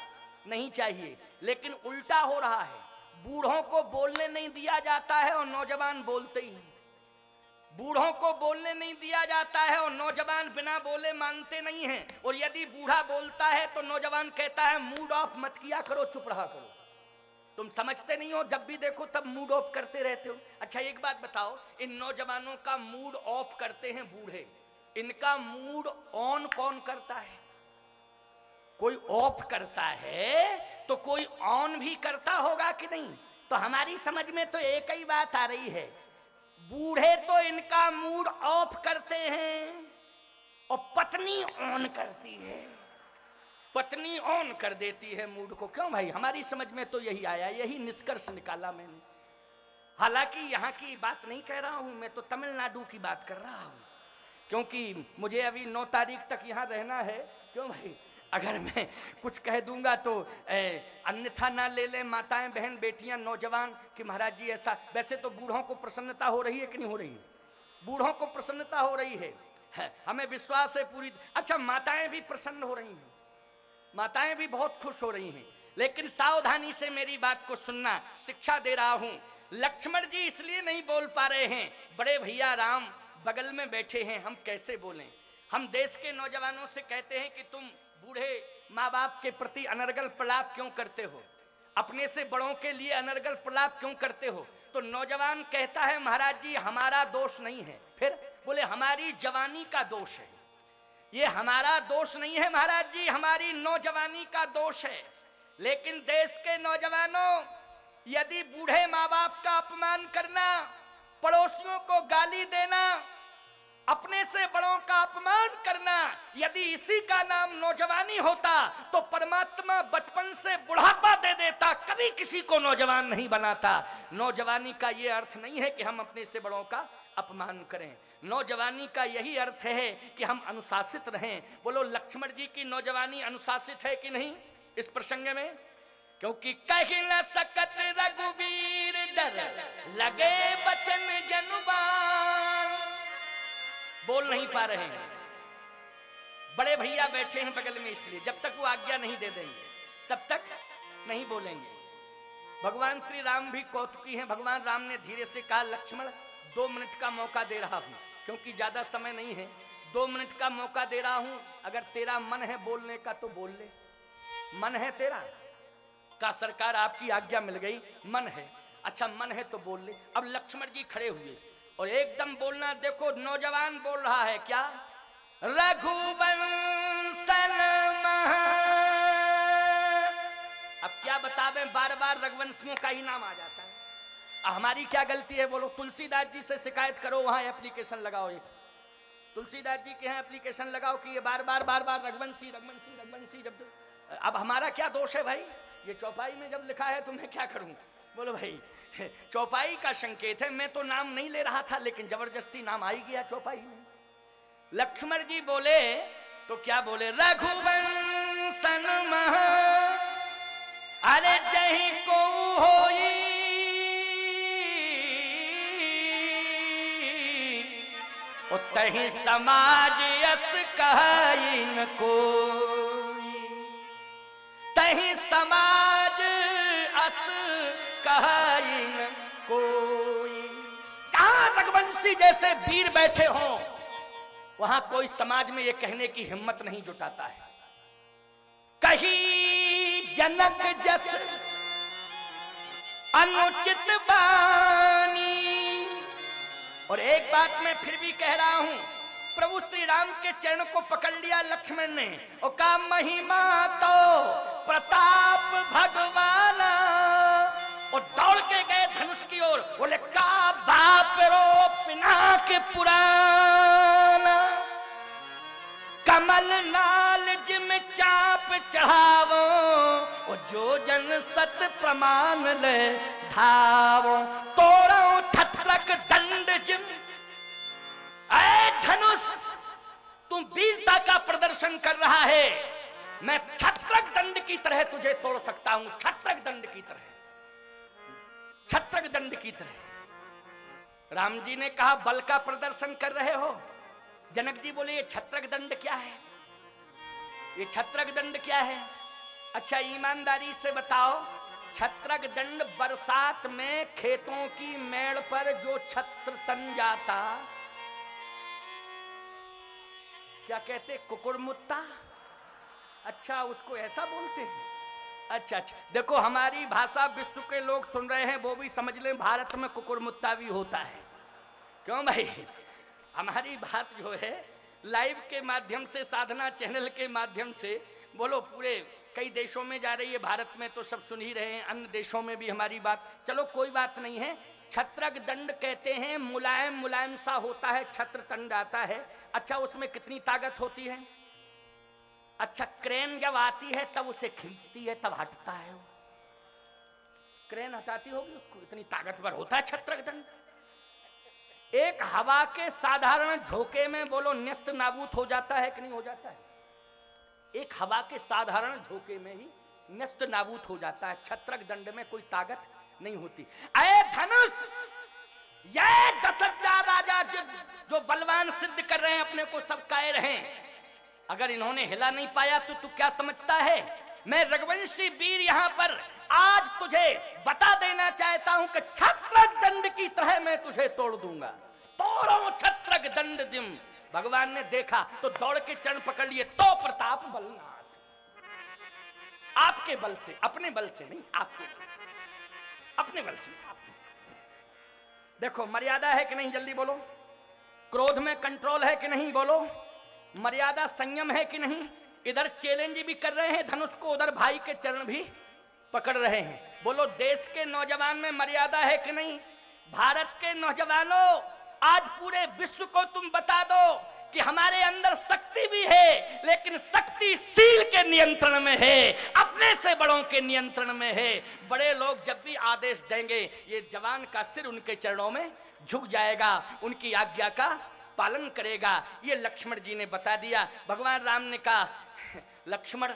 नहीं चाहिए। लेकिन उल्टा हो रहा है, बूढ़ों को बोलने नहीं दिया जाता है और नौजवान बोलते ही हैं। बूढ़ों को बोलने नहीं दिया जाता है और नौजवान बिना बोले मानते नहीं हैं। और यदि बूढ़ा बोलता है तो नौजवान कहता है मूड ऑफ मत किया करो, चुप रहा करो। तुम समझते नहीं हो, जब भी देखो तब मूड ऑफ करते रहते हो। अच्छा एक बात बताओ, इन नौजवानों का मूड ऑफ करते हैं बूढ़े, इनका मूड ऑन कौन करता है? कोई ऑफ करता है तो कोई ऑन भी करता होगा कि नहीं? तो हमारी समझ में तो एक ही बात आ रही है, बूढ़े तो इनका मूड ऑफ करते हैं और पत्नी ऑन करती है, पत्नी ऑन कर देती है मूड को। क्यों भाई? हमारी समझ में तो यही आया, यही निष्कर्ष निकाला मैंने। हालांकि यहाँ की बात नहीं कह रहा हूं मैं, तो तमिलनाडु की बात कर रहा हूं, क्योंकि मुझे अभी 9 तारीख तक यहाँ रहना है। क्यों भाई? अगर मैं कुछ कह दूंगा तो अन्यथा ना ले लें माताएं, बहन, बेटियां, नौजवान कि महाराज जी ऐसा। वैसे तो बूढ़ों को प्रसन्नता हो रही है कि नहीं हो रही है? बूढ़ों को प्रसन्नता हो रही है, हमें विश्वास है पूरी। अच्छा माताएं भी प्रसन्न हो रही हैं, माताएं भी बहुत खुश हो रही हैं। लेकिन सावधानी से मेरी बात को सुनना, शिक्षा दे रहा हूं। लक्ष्मण जी इसलिए नहीं बोल पा रहे हैं, बड़े भैया राम बगल में बैठे हैं, हम कैसे बोलें? हम देश के नौजवानों से कहते हैं कि तुम बूढ़े माँ बाप के प्रति अनर्गल प्रलाप क्यों करते हो, अपने से बड़ों के लिए अनर्गल प्रलाप क्यों करते हो? तो नौजवान कहता है महाराज जी हमारा दोष नहीं है। फिर बोले हमारी जवानी का दोष है। ये हमारा दोष नहीं है महाराज जी, हमारी नौजवानी का दोष है। लेकिन देश के नौजवानों, यदि बूढ़े माँ बाप का अपमान करना, पड़ोसियों को गाली देना, अपने से बड़ों का अपमान करना, यदि इसी का नाम नौजवानी होता तो परमात्मा बचपन से बुढ़ापा दे देता, कभी किसी को नौजवान नहीं बनाता। नौजवानी का यह अर्थ नहीं है कि हम अपने से बड़ों का अपमान करें। नौजवानी का यही अर्थ है कि हम अनुशासित रहें। बोलो लक्ष्मण जी की नौजवानी अनुशासित है कि नहीं इस प्रसंग में? क्योंकि कहीं न सकत रघुवीर डर लगे बचन जनुबान, बोल नहीं पा रहे हैं। बड़े भैया बैठे हैं बगल में, इसलिए जब तक वो आज्ञा नहीं दे देंगे तब तक नहीं बोलेंगे। भगवान श्री राम भी कौतुकी हैं। भगवान राम ने धीरे से कहा लक्ष्मण 2 मिनट का मौका दे रहा हूं, क्योंकि ज्यादा समय नहीं है। 2 मिनट का मौका दे रहा हूं, अगर तेरा मन है बोलने का तो बोल ले। मन है तेरा? का सरकार आपकी आज्ञा मिल गई, मन है। अच्छा मन है तो बोल ले। अब लक्ष्मण जी खड़े हुए और एकदम बोलना, देखो नौजवान बोल रहा है क्या? रघुवंशन महा। अब क्या बतावें, बार बार रघुवंशियों का ही नाम आ जाता है। हमारी क्या गलती है बोलो? तुलसीदास जी से शिकायत करो, वहां एप्लीकेशन लगाओ, एक तुलसीदास जी के यहाँ एप्लीकेशन लगाओ कि ये बार बार रघुवंशी रघुवंशी रघुवंशी। जब अब हमारा क्या दोष है भाई? ये चौपाई में जब लिखा है तो मैं क्या करूं? बोलो भाई चौपाई का संकेत है, मैं तो नाम नहीं ले रहा था, लेकिन जबरदस्ती नाम आ ही गया चौपाई में। लक्ष्मण जी बोले तो क्या बोले? रघुवंशन महा, अरे जही को होई तही समाज यस कही न कोई, तही समाज अस कही न कोई। जहां रघुवंशी जैसे वीर बैठे हों वहां कोई समाज में ये कहने की हिम्मत नहीं जुटाता है। कही जनक जस अनुचित बानी। और एक बात मैं फिर भी कह रहा हूं, प्रभु श्री राम के चरण को पकड़ लिया लक्ष्मण ने और कहा महिमा तो प्रताप भगवाना, और दौड़ के गए धनुष की ओर। बोले का बाप रो पिनाक पुराना, कमल नाल जिम चाप चढ़ावो, और जो जन सत प्रमाण ले धावो, तोड़ो छत्रक दंड जिम। ऐ धनुष, तुम वीरता का प्रदर्शन कर रहा है, मैं छत्रक दंड की तरह तुझे तोड़ सकता हूं। छत्रक दंड की तरह, छत्रक दंड की तरह। राम जी ने कहा बल का प्रदर्शन कर रहे हो। जनक जी बोले ये छत्रक दंड क्या है, ये छत्रक दंड क्या है? अच्छा ईमानदारी से बताओ, छत्रक दंड बरसात में खेतों की मेड़ पर जो छत्र तन जाता, क्या कहते, कुकुरमुत्ता। अच्छा उसको ऐसा बोलते हैं। अच्छा अच्छा, देखो हमारी भाषा विश्व के लोग सुन रहे हैं, वो भी समझ लें भारत में कुकुरमुत्ता भी होता है। क्यों भाई, हमारी बात जो है लाइव के माध्यम से, साधना चैनल के माध्यम से बोलो पूरे कई देशों में जा रही है, भारत में तो सब सुन ही रहे हैं, अन्य देशों में भी हमारी बात, चलो कोई बात नहीं है। छत्रक दंड कहते हैं, मुलायम मुलायम सा होता है, छत्र तंड आता है। अच्छा उसमें कितनी ताकत होती है? अच्छा क्रेन जब आती है तब उसे खींचती है, तब हटता है वो। क्रेन हटाती होगी उसको, इतनी ताकतवर होता है छत्रक दंड। एक हवा के साधारण झोंके में बोलो न्यस्त नाबूद हो जाता है कि नहीं हो जाता है? एक हवा के साधारण झोंके में ही न्यस्त नाबूद हो जाता है। छत्रक दंड में कोई ताकत नहीं होती। अरे धनुष, ये 10,000 राजा जो बलवान सिद्ध कर रहे हैं अपने को, सब कायर हैं, अगर इन्होंने हिला नहीं पाया तो तू क्या समझता है? मैं रघुवंशी वीर यहां पर आज तुझे बता देना चाहता हूं कि छत्रक दंड की तरह मैं तुझे तोड़ दूंगा। तोड़ो छत्रक दंड दिम। भगवान ने देखा तो दौड़ के चरण पकड़ लिए, तो प्रताप बलनाथ, आपके बल से, अपने बल से नहीं, आपके बल से, अपने बल से। देखो मर्यादा है कि नहीं, जल्दी बोलो। क्रोध में कंट्रोल है कि नहीं, बोलो। मर्यादा संयम है कि नहीं। इधर चैलेंज भी कर रहे हैं धनुष को, उधर भाई के चरण भी पकड़ रहे हैं। बोलो देश के नौजवान में मर्यादा है कि नहीं? भारत के नौजवानों, आज पूरे विश्व को तुम बता दो कि हमारे अंदर शक्ति भी है, लेकिन शक्ति सील के नियंत्रण में है, अपने से बड़ों के नियंत्रण में है। बड़े लोग जब भी आदेश देंगे, ये जवान का सिर उनके चरणों में झुक जाएगा, उनकी आज्ञा का पालन करेगा। ये लक्ष्मण जी ने बता दिया। भगवान राम ने कहा लक्ष्मण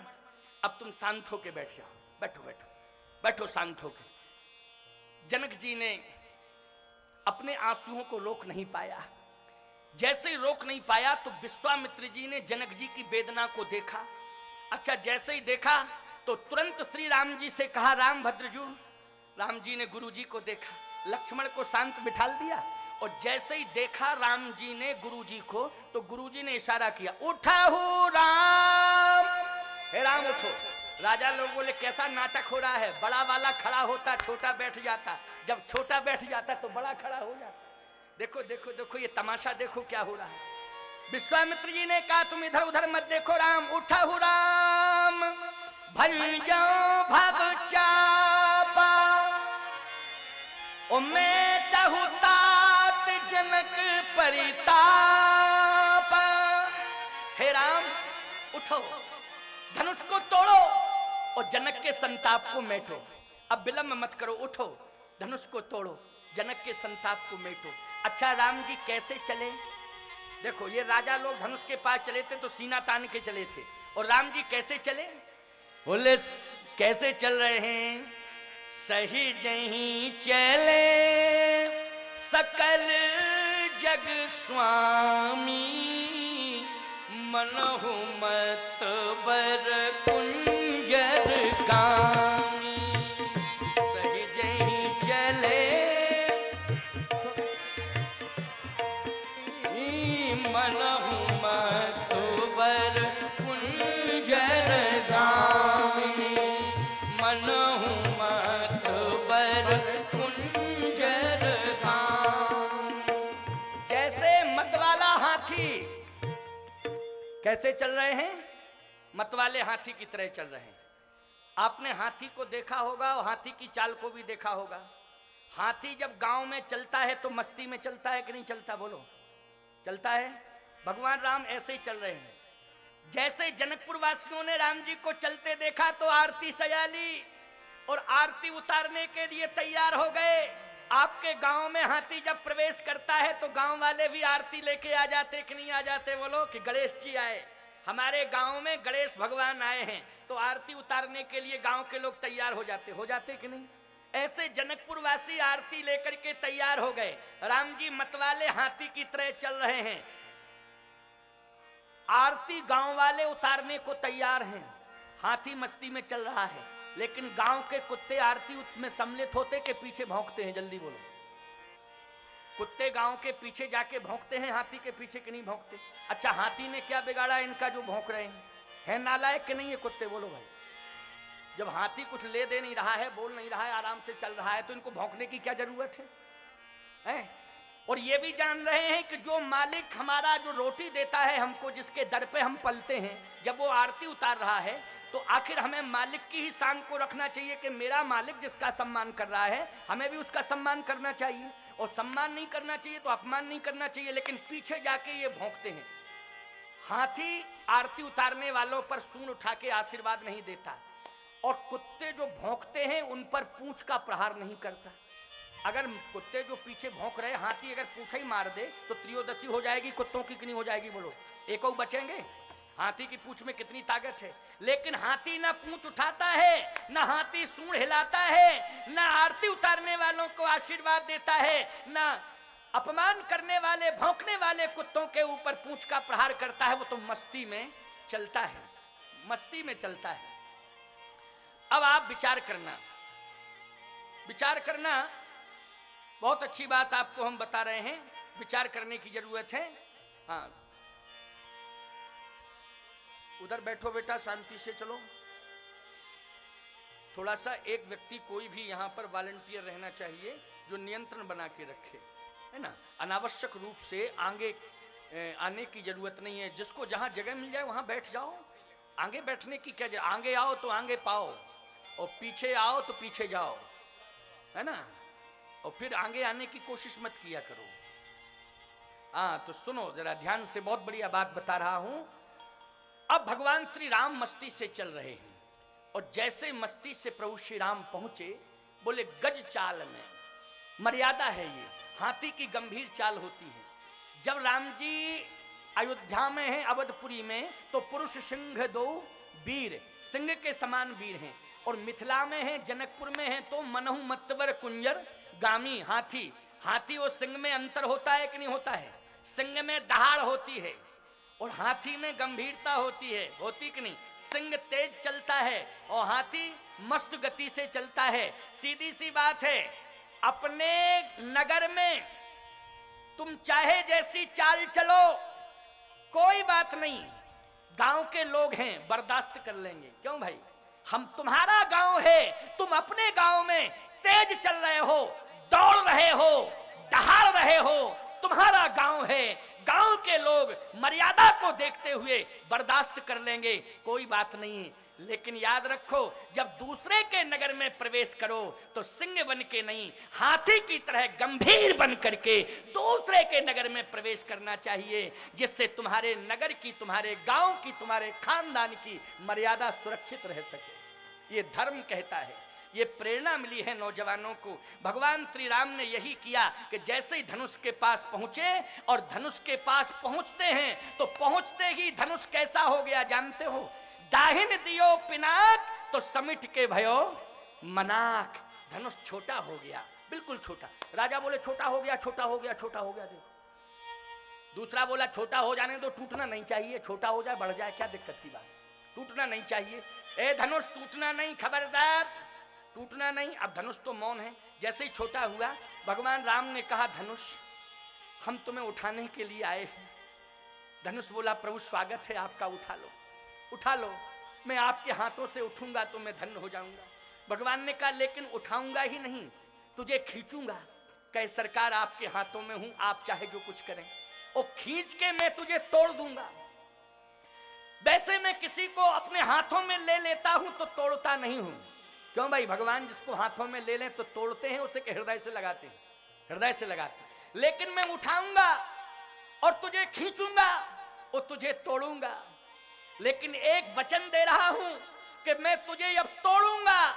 अब तुम शांत होके बैठ जाओ, बैठो बैठो बैठो शांत होके। जनक जी ने अपने आंसुओं को रोक नहीं पाया। जैसे ही रोक नहीं पाया तो विश्वामित्र जी ने जनक जी की वेदना को देखा। अच्छा जैसे ही देखा तो तुरंत श्री राम जी से कहा राम भद्रजू। राम जी ने गुरु जी को देखा, लक्ष्मण को शांत बिठाल दिया, और जैसे ही देखा राम जी ने गुरु जी को, तो गुरु जी ने इशारा किया, उठा हूं राम, हे राम उठो। राजा लोग बोले कैसा नाटक हो रहा है, बड़ा वाला खड़ा होता छोटा बैठ जाता, जब छोटा बैठ जाता तो बड़ा खड़ा हो जाता। देखो देखो देखो ये तमाशा देखो क्या हो रहा है। विश्वामित्र जी ने कहा तुम इधर उधर मत देखो राम, उठा हूं राम, भल जाओ भव चापा, ओ मैं तहु तात जनक परिताप। हे राम उठो, धनुष को तोड़ो और जनक के संताप को मेटो। अब विलंब मत करो, उठो धनुष को तोड़ो, जनक के संताप को मेटो। अच्छा राम जी कैसे चले? देखो ये राजा लोग धनुष के पास चले थे तो सीना तान के चले थे, और राम जी कैसे चले? बोले कैसे चल रहे हैं? सही जहीं चले सकल जग स्वामी, मनहु मत बर कुंजर गामी। सही जहीं चले मनहु मत बर कुंजर गामी, मनहु मत बर कुंजर गामी। जैसे मतवाला हाथी, कैसे चल रहे हैं? मतवाले हाथी की तरह चल रहे हैं। आपने हाथी को देखा होगा और हाथी की चाल को भी देखा होगा। हाथी जब गांव में चलता है तो मस्ती में चलता है कि नहीं चलता? बोलो चलता है। भगवान राम ऐसे ही चल रहे हैं। जैसे जनकपुर वासियों ने राम जी को चलते देखा तो आरती सजा ली और आरती उतारने के लिए तैयार हो गए। आपके गांव में हाथी जब प्रवेश करता है तो गांव वाले भी आरती लेके आ जाते कि नहीं आ जाते? बोलो कि गणेश जी आए, हमारे गांव में गणेश भगवान आए हैं, तो आरती उतारने के लिए गांव के लोग तैयार हो जाते कि नहीं? ऐसे जनकपुर वासी आरती लेकर के तैयार हो गए। राम जी मतवाले हाथी की तरह चल रहे हैं। आरती गांव वाले उतारने को तैयार हैं। हाथी मस्ती में चल रहा है, लेकिन गांव के कुत्ते आरती में सम्मिलित होते के पीछे भौंकते हैं। जल्दी बोलो, कुत्ते गांव के पीछे जाके भौंकते हैं, हाथी के पीछे कि नहीं भौंकते? अच्छा, हाथी ने क्या बिगाड़ा इनका जो भौंक रहे हैं? है नालायक कि नहीं ये कुत्ते? बोलो भाई, जब हाथी कुछ ले दे नहीं रहा है, बोल नहीं रहा है, आराम से चल रहा है, तो इनको भौंकने की क्या जरूरत है? और ये भी जान रहे हैं कि जो मालिक हमारा जो रोटी देता है हमको, जिसके दर पे हम पलते हैं, जब वो आरती उतार रहा है तो आखिर हमें मालिक की ही शान को रखना चाहिए कि मेरा मालिक जिसका सम्मान कर रहा है हमें भी उसका सम्मान करना चाहिए। और सम्मान नहीं करना चाहिए तो अपमान नहीं करना चाहिए, लेकिन पीछे जाके ये भौंकते हैं। हाथी आरती उतारने वालों पर सूंड उठा के आशीर्वाद नहीं देता, और कुत्ते जो भौंकते हैं उन पर पूंछ का प्रहार नहीं करता। अगर कुत्ते जो पीछे भौंक रहे, हाथी अगर पूंछ ही मार दे तो त्रयोदशी हो जाएगी कुत्तों की, कितनी हो जाएगी? बोलो, एक और बचेंगे? हाथी की पूंछ में कितनी ताकत है। लेकिन हाथी ना पूंछ उठाता है, ना हाथी सूंड हिलाता है, ना आरती उतारने वालों को आशीर्वाद देता है, ना अपमान करने वाले भौंकने वाले कुत्तों के ऊपर पूंछ का प्रहार करता है। वो तो मस्ती में चलता है, मस्ती में चलता है। अब आप विचार करना, विचार करना, बहुत अच्छी बात आपको हम बता रहे हैं, विचार करने की जरूरत है। हाँ, उधर बैठो बेटा, शांति से चलो। थोड़ा सा एक व्यक्ति कोई भी यहाँ पर वॉलंटियर रहना चाहिए जो नियंत्रण बना के रखे, है ना। अनावश्यक रूप से आगे आने की जरूरत नहीं है। जिसको जहाँ जगह मिल जाए वहाँ बैठ जाओ। आगे बैठने की क्या, आगे आओ तो आगे पाओ, और पीछे आओ तो पीछे जाओ, है ना। और फिर आगे आने की कोशिश मत किया करो। हाँ, तो सुनो जरा ध्यान से, बहुत बढ़िया बात बता रहा हूं। अब भगवान श्री राम मस्ती से चल रहे हैं, और जैसे मस्ती से प्रभु श्री राम पहुंचे, बोले गज चाल में, मर्यादा है ये, हाथी की गंभीर चाल होती है। जब राम जी अयोध्या में हैं, अवधपुरी में, तो पुरुष सिंह दो वीर, सिंह के समान वीर हैं। और मिथिला में हैं, जनकपुर में हैं, तो मनहु मतवर कुंजर गामी हाथी। हाथी और सिंह में अंतर होता है कि नहीं होता है? सिंह में दहाड़ होती है और हाथी में गंभीरता होती है, होती कि नहीं? सिंह तेज चलता है और हाथी मस्त गति से चलता है। सीधी सी बात है, अपने नगर में तुम चाहे जैसी चाल चलो, कोई बात नहीं, गांव के लोग हैं, बर्दाश्त कर लेंगे। क्यों भाई? हम तुम्हारा गांव है, तुम अपने गांव में तेज चल रहे हो, दौड़ रहे हो, दहाड़ रहे हो, तुम्हारा गांव है, गांव के लोग मर्यादा को देखते हुए बर्दाश्त कर लेंगे, कोई बात नहीं है। लेकिन याद रखो, जब दूसरे के नगर में प्रवेश करो तो सिंह बन के नहीं, हाथी की तरह गंभीर बन करके दूसरे के नगर में प्रवेश करना चाहिए, जिससे तुम्हारे नगर की, तुम्हारे गांव की, तुम्हारे खानदान की मर्यादा सुरक्षित रह सके। ये धर्म कहता है, ये प्रेरणा मिली है नौजवानों को। भगवान श्री राम ने यही किया कि जैसे ही धनुष के पास पहुंचे, और धनुष के पास पहुंचते हैं तो पहुंचते ही धनुष कैसा हो गया जानते हो? दाहिन दियो पिनाक तो समिट के भयो मनाक। धनुष छोटा हो गया, बिल्कुल छोटा। राजा बोले छोटा हो गया, छोटा हो गया, छोटा हो गया। देखो, दूसरा बोला छोटा हो जाने दो, टूटना नहीं चाहिए, छोटा हो जाए बढ़ जाए क्या दिक्कत की बात, टूटना नहीं चाहिए। ए धनुष टूटना नहीं, खबरदार टूटना नहीं। अब धनुष तो मौन है। जैसे ही छोटा हुआ, भगवान राम ने कहा धनुष हम तुम्हें उठाने के लिए आए हैं। धनुष बोला प्रभु स्वागत है आपका, उठा लो, उठा लो, मैं आपके हाथों से उठूंगा तो मैं धन्य हो जाऊंगा। भगवान ने कहा लेकिन उठाऊंगा ही नहीं, तुझे खींचूंगा। कहे सरकार आपके हाथों में हूं, आप चाहे जो कुछ करें, और खींच के मैं तुझे तोड़ दूंगा। वैसे मैं किसी को अपने हाथों में ले लेता हूं तो तोड़ता नहीं हूं। क्यों भाई? भगवान जिसको हाथों में ले लें तो तोड़ते हैं, उसे हृदय से लगाते हैं, हृदय से लगाते हैं। लेकिन मैं उठाऊंगा और तुझे खींचूंगा और तुझे तोड़ूंगा। लेकिन एक वचन दे रहा हूं कि मैं तुझे अब तोड़ूंगा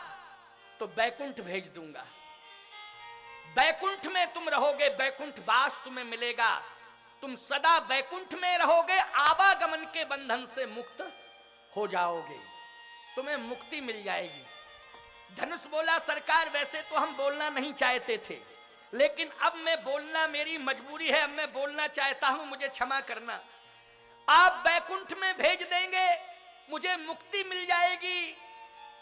तो बैकुंठ भेज दूंगा। बैकुंठ में तुम रहोगे, बैकुंठ वास तुम्हें मिलेगा, तुम सदा बैकुंठ में रहोगे, आवागमन के बंधन से मुक्त हो जाओगे, तुम्हें मुक्ति मिल जाएगी। धनुष बोला सरकार वैसे तो हम बोलना नहीं चाहते थे, लेकिन अब मैं बोलना मेरी मजबूरी है, अब मैं बोलना चाहता हूं, मुझे क्षमा करना। आप बैकुंठ में भेज देंगे, मुझे मुक्ति मिल जाएगी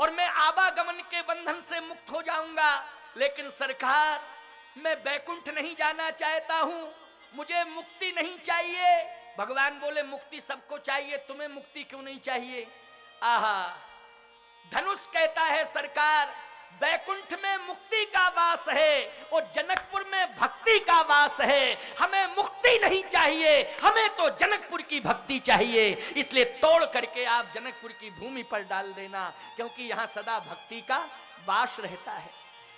और मैं आवागमन के बंधन से मुक्त हो जाऊंगा। लेकिन सरकार मैं बैकुंठ नहीं जाना चाहता हूं, मुझे मुक्ति नहीं चाहिए। भगवान बोले मुक्ति सबको चाहिए, तुम्हें मुक्ति क्यों नहीं चाहिए? आहा, धनुष कहता है सरकार बैकुंठ में मुक्ति का वास है और जनकपुर में भक्ति का वास है, हमें मुक्ति नहीं चाहिए, हमें तो जनकपुर की भक्ति चाहिए। इसलिए तोड़ करके आप जनकपुर की भूमि पर डाल देना, क्योंकि यहाँ सदा भक्ति का वास रहता है।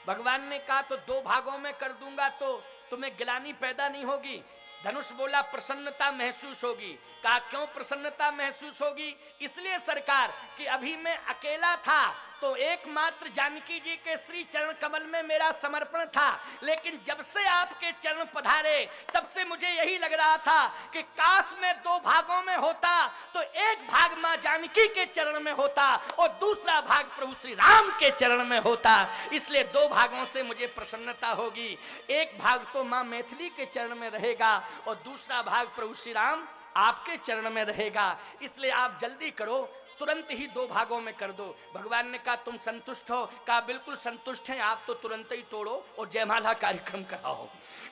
भगवान ने कहा तो 2 भागों में कर दूंगा तो तुम्हें गिलानी पैदा नहीं होगी। धनुष बोला प्रसन्नता महसूस होगी। कहा क्यों प्रसन्नता महसूस होगी? इसलिए सरकार कि अभी मैं अकेला था तो एकमात्र जानकी जी के श्री चरण कमल में मेरा समर्पण था, लेकिन जब से आपके चरण पधारे तब से मुझे यही लग रहा था कि काश में 2 भागों में होता तो एक भाग मां जानकी के चरण में होता और दूसरा भाग प्रभु श्री राम के चरण में होता। इसलिए 2 भागों से मुझे प्रसन्नता होगी। एक भाग तो मां मैथिली के चरण में रहेगा और दूसरा भाग प्रभु श्री राम आपके चरण में रहेगा। इसलिए आप जल्दी करो, तुरंत ही 2 भागों में कर दो। भगवान ने कहा तुम संतुष्ट हो? कहा बिल्कुल संतुष्ट हैं, आप तो तुरंत ही तोड़ो और जयमाला कार्यक्रम कराओ।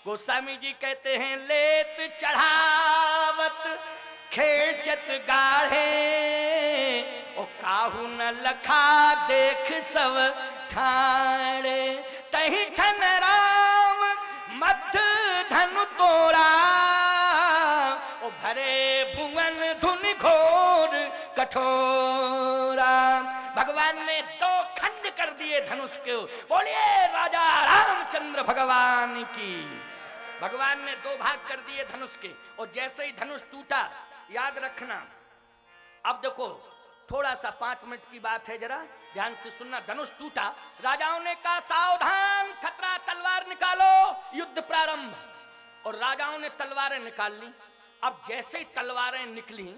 गोस्वामी जी कहते हैं लेत चढ़ावत खेचत गाढ़े ओ काहू न लखा देख सब ठाणे तही छन राम मथ धनु तोड़ा ओ भरे भुवन धुन घोर कठोरा। भगवान ने 2 खंड कर दिए धनुष के। बोलिए राजा रामचंद्र भगवान की। भगवान ने 2 भाग कर दिए धनुष के और जैसे ही धनुष टूटा, याद रखना, अब देखो थोड़ा सा 5 मिनट की बात है, जरा ध्यान से सुनना। धनुष टूटा, राजाओं ने कहा सावधान खतरा, तलवार निकालो, युद्ध प्रारंभ। और राजाओं ने तलवारें निकाल ली। अब जैसे ही तलवारें निकली,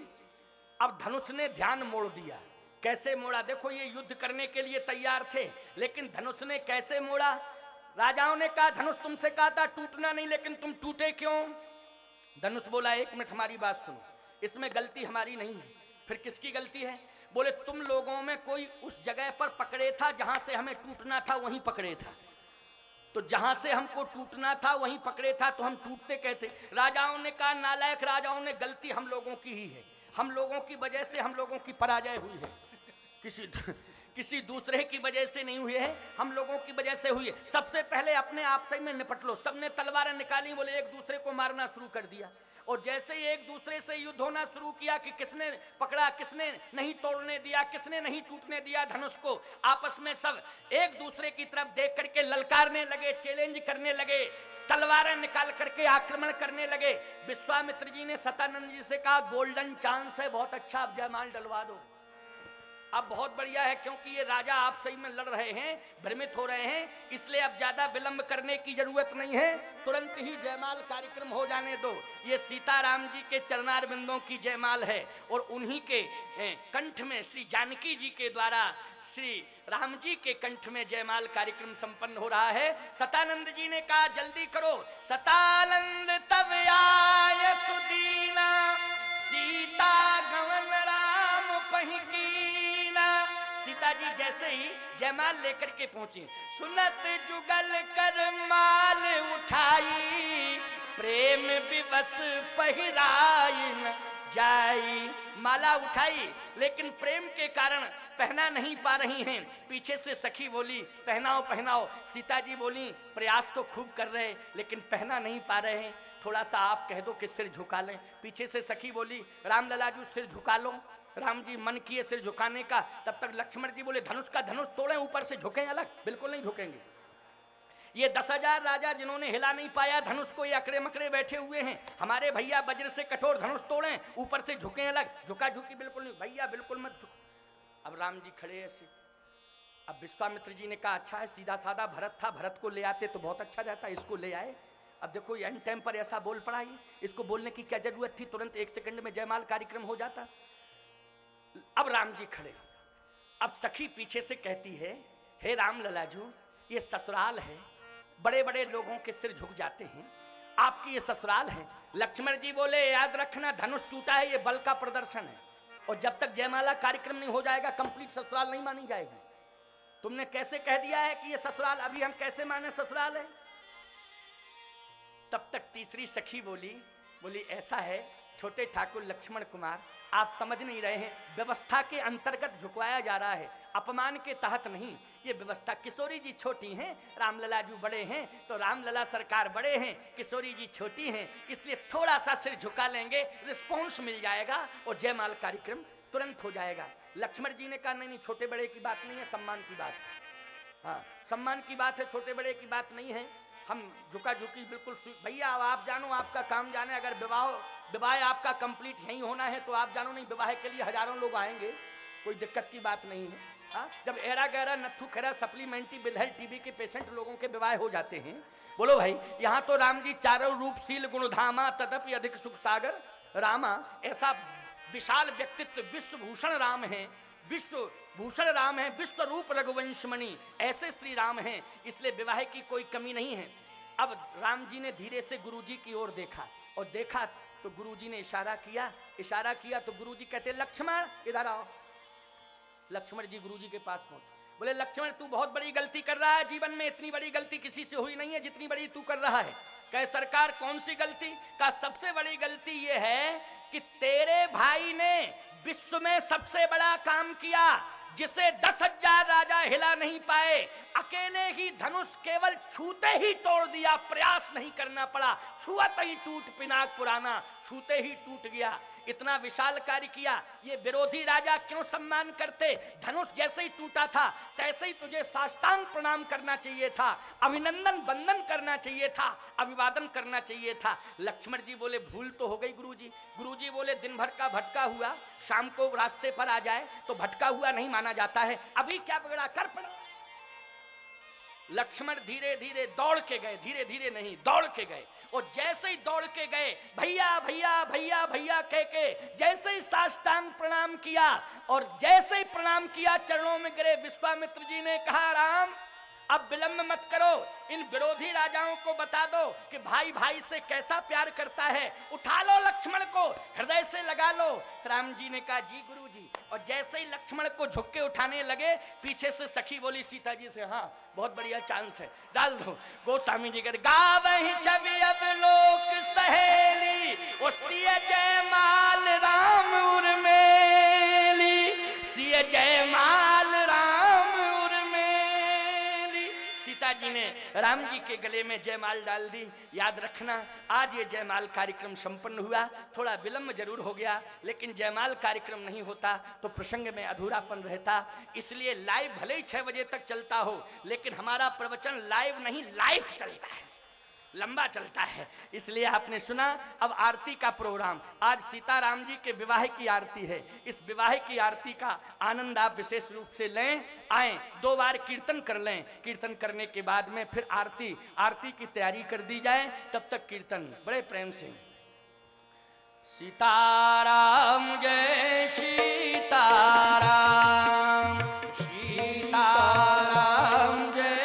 अब धनुष ने ध्यान मोड़ दिया। कैसे मोड़ा? देखो ये युद्ध करने के लिए तैयार थे, लेकिन धनुष ने कैसे मोड़ा? राजाओं ने कहा धनुष तुमसे कहा था टूटना नहीं, लेकिन तुम टूटे क्यों? धनुष बोला 1 मिनट हमारी बात सुनो, इसमें गलती हमारी नहीं है। फिर किसकी गलती है? बोले तुम लोगों में कोई उस जगह पर पकड़े था जहां से हमें टूटना था, वहीं पकड़े था। तो जहां से हमको टूटना था वहीं पकड़े था, तो हम टूटते कहते। राजाओं ने कहा नालायक राजाओं ने, गलती हम लोगों की ही है, हम लोगों की वजह से हम लोगों की पराजय हुई है, किसी दूसरे की वजह से नहीं हुई है, हम लोगों की वजह से हुई है। सबसे पहले अपने आप से में निपट लो। सबने तलवारें निकाली, बोले एक दूसरे को मारना शुरू कर दिया। और जैसे ही एक दूसरे से युद्ध होना शुरू किया कि किसने पकड़ा, किसने नहीं तोड़ने दिया, किसने नहीं टूटने दिया धनुष को, आपस में सब एक दूसरे की तरफ देख करके ललकारने लगे, चैलेंज करने लगे, तलवारें निकाल करके आक्रमण करने लगे। विश्वामित्र जी ने सतानंद जी से कहा गोल्डन चांस है, बहुत अच्छा, अब जयमाल डलवा दो। अब बहुत बढ़िया है, क्योंकि ये राजा आप सही में लड़ रहे हैं, भ्रमित हो रहे हैं, इसलिए अब ज्यादा विलंब करने की जरूरत नहीं है, तुरंत ही जयमाल कार्यक्रम हो जाने दो। ये सीताराम जी के चरणार बिंदों की जयमाल है और उन्हीं के कंठ में श्री जानकी जी के द्वारा श्री राम जी के कंठ में जयमाल कार्यक्रम संपन्न हो रहा है। सतानंद जी ने कहा जल्दी करो। सतानंद तब आय सुदीना सीता गवन राम पहिकी। सीता जी जैसे ही जयमाल लेकर के पहुंची, सुनत जुगल कर माल उठाई, प्रेम विवश पहिराई न जाई। माला उठाई लेकिन प्रेम के कारण पहना नहीं पा रही हैं। पीछे से सखी बोली पहनाओ पहनाओ। सीता जी बोली प्रयास तो खूब कर रहे लेकिन पहना नहीं पा रहे हैं, थोड़ा सा आप कह दो कि सिर झुका लें। पीछे से सखी बोली राम लला जी सिर झुका लो। राम जी मन किए सिर झुकाने का, तब तक लक्ष्मण जी बोले धनुष का धनुष तोड़े, ऊपर से झुकें अलग? बिल्कुल नहीं झुकेंगे। ये 10,000 राजा जिन्होंने हिला नहीं पाया धनुष को, ये अकड़े मकड़े बैठे हुए हैं। हमारे भैया वज्र से कठोर धनुष तोड़ें, ऊपर से झुकें अलग? झुका झुकी बिल्कुल नहीं, भैया बिल्कुल मत झुको। अब राम जी खड़े ऐसे। अब विश्वामित्र जी ने कहा अच्छा है, सीधा साधा भरत था, भरत को ले आते तो बहुत अच्छा रहता, इसको ले आए। अब देखो एंड टाइम पर ऐसा बोल पड़ा, ये इसको बोलने की क्या जरूरत थी, तुरंत 1 सेकंड में जयमाल कार्यक्रम हो जाता। अब राम जी खड़े। अब सखी पीछे से कहती है हे राम ललाजू, ये ससुराल है, बड़े बड़े लोगों के सिर झुक जाते हैं, आपकी ये ससुराल है। लक्ष्मण जी बोले याद रखना, धनुष टूटा है, ये बल का प्रदर्शन है, और जब तक जयमाला कार्यक्रम नहीं हो जाएगा कंप्लीट ससुराल नहीं मानी जाएगी। तुमने कैसे कह दिया है कि ये ससुराल, अभी हम कैसे माने ससुराल है? तब तक तीसरी सखी बोली ऐसा है छोटे ठाकुर लक्ष्मण कुमार, आप समझ नहीं रहे हैं, व्यवस्था के अंतर्गत झुकवाया जा रहा है, अपमान के तहत नहीं। ये व्यवस्था, किशोरी जी छोटी हैं, रामलला जी बड़े हैं, तो रामलला सरकार बड़े हैं, किशोरी जी छोटी हैं, इसलिए थोड़ा सा सिर झुका लेंगे, रिस्पॉन्स मिल जाएगा और जयमाल कार्यक्रम तुरंत हो जाएगा। लक्ष्मण जी ने कहा नहीं, छोटे बड़े की बात नहीं है, सम्मान की बात है। हाँ, सम्मान की बात है, छोटे बड़े की बात नहीं है। हम झुका झुकी बिल्कुल, भैया आप जानो, आपका काम जाने, अगर विवाह आपका कंप्लीट यहीं होना है तो आप जानो, नहीं विवाह के लिए हजारों लोग आएंगे, कोई दिक्कत की बात नहीं है। हाँ, जब एरा गैरा नथु खैरा सप्लीमेंट्री बिलहर टीबी के पेशेंट लोगों के विवाह हो जाते हैं, बोलो भाई, यहाँ तो राम जी चारों रूपशील गुणधामा तदपि अधिक सुख सागर रामा, ऐसा विशाल व्यक्तित्व, विश्वभूषण राम है, विश्व भूषण राम है, विश्व रूप रघुवंशमणि, ऐसे श्री राम हैं, इसलिए विवाह की कोई कमी नहीं है। अब राम जी ने धीरे से गुरुजी की ओर देखा, और देखा तो गुरुजी ने इशारा किया तो गुरुजी कहते लक्ष्मण इधर आओ। लक्ष्मण जी गुरुजी के पास पहुंचे, बोले लक्ष्मण तू बहुत बड़ी गलती कर रहा है, जीवन में इतनी बड़ी गलती किसी से हुई नहीं है जितनी बड़ी तू कर रहा है। कहे सरकार कौन सी गलती? का सबसे बड़ी गलती ये है कि तेरे भाई ने विश्व में सबसे बड़ा काम किया, जिसे 10,000 राजा हिला नहीं पाए, अकेले ही धनुष केवल छूते ही तोड़ दिया, प्रयास नहीं करना पड़ा, छुआते ही टूट पिनाक पुराना, छूते ही टूट गया। इतना विशाल कार्य किया, ये विरोधी राजा क्यों सम्मान करते? धनुष जैसे ही टूटा था तैसे ही तुझे साष्टांग प्रणाम करना चाहिए था, अभिनंदन वंदन करना चाहिए था, अभिवादन करना चाहिए था। लक्ष्मण जी बोले भूल तो हो गई गुरुजी। गुरुजी बोले दिन भर का भटका हुआ शाम को रास्ते पर आ जाए तो भटका हुआ नहीं माना जाता है, अभी क्या बिगड़ा, कर पड़ा। लक्ष्मण धीरे धीरे दौड़ के गए, धीरे धीरे नहीं दौड़ के गए, और जैसे ही दौड़ के गए भैया भैया भैया भैया कह के जैसे ही साष्टांग प्रणाम किया, और जैसे ही प्रणाम किया चरणों में गिरे। विश्वामित्र जी ने कहा राम अब विलंब मत करो, इन विरोधी राजाओं को बता दो कि भाई भाई से कैसा प्यार करता है, उठा लो लक्ष्मण को, हृदय से लगा लो। राम जी ने कहा जी गुरुजी, और जैसे ही लक्ष्मण को झुक के उठाने लगे, पीछे से सखी बोली सीता जी से हाँ बहुत बढ़िया चांस है, डाल दो। गोस्वामी जी कहते गावहि छवि अब लोक सहेली, ओ सिय जयमाल राम उर्मेली, सिय जयमाल राम उर्मेली। सीता जी ने राम जी के गले में जयमाल डाल दी। याद रखना आज ये जयमाल कार्यक्रम संपन्न हुआ, थोड़ा विलंब जरूर हो गया, लेकिन जयमाल कार्यक्रम नहीं होता तो प्रसंग में अधूरापन रहता। इसलिए लाइव भले ही 6 बजे तक चलता हो, लेकिन हमारा प्रवचन लाइव नहीं लाइव चलता है, लंबा चलता है। इसलिए आपने सुना। अब आरती का प्रोग्राम, आज सीताराम जी के विवाह की आरती है। इस विवाह की आरती का आनंद आप विशेष रूप से लें, आए 2 बार कीर्तन कर लें, कीर्तन करने के बाद में फिर आरती की तैयारी कर दी जाए। तब तक कीर्तन बड़े प्रेम से। सीताराम जय सीताराम, सीताराम जय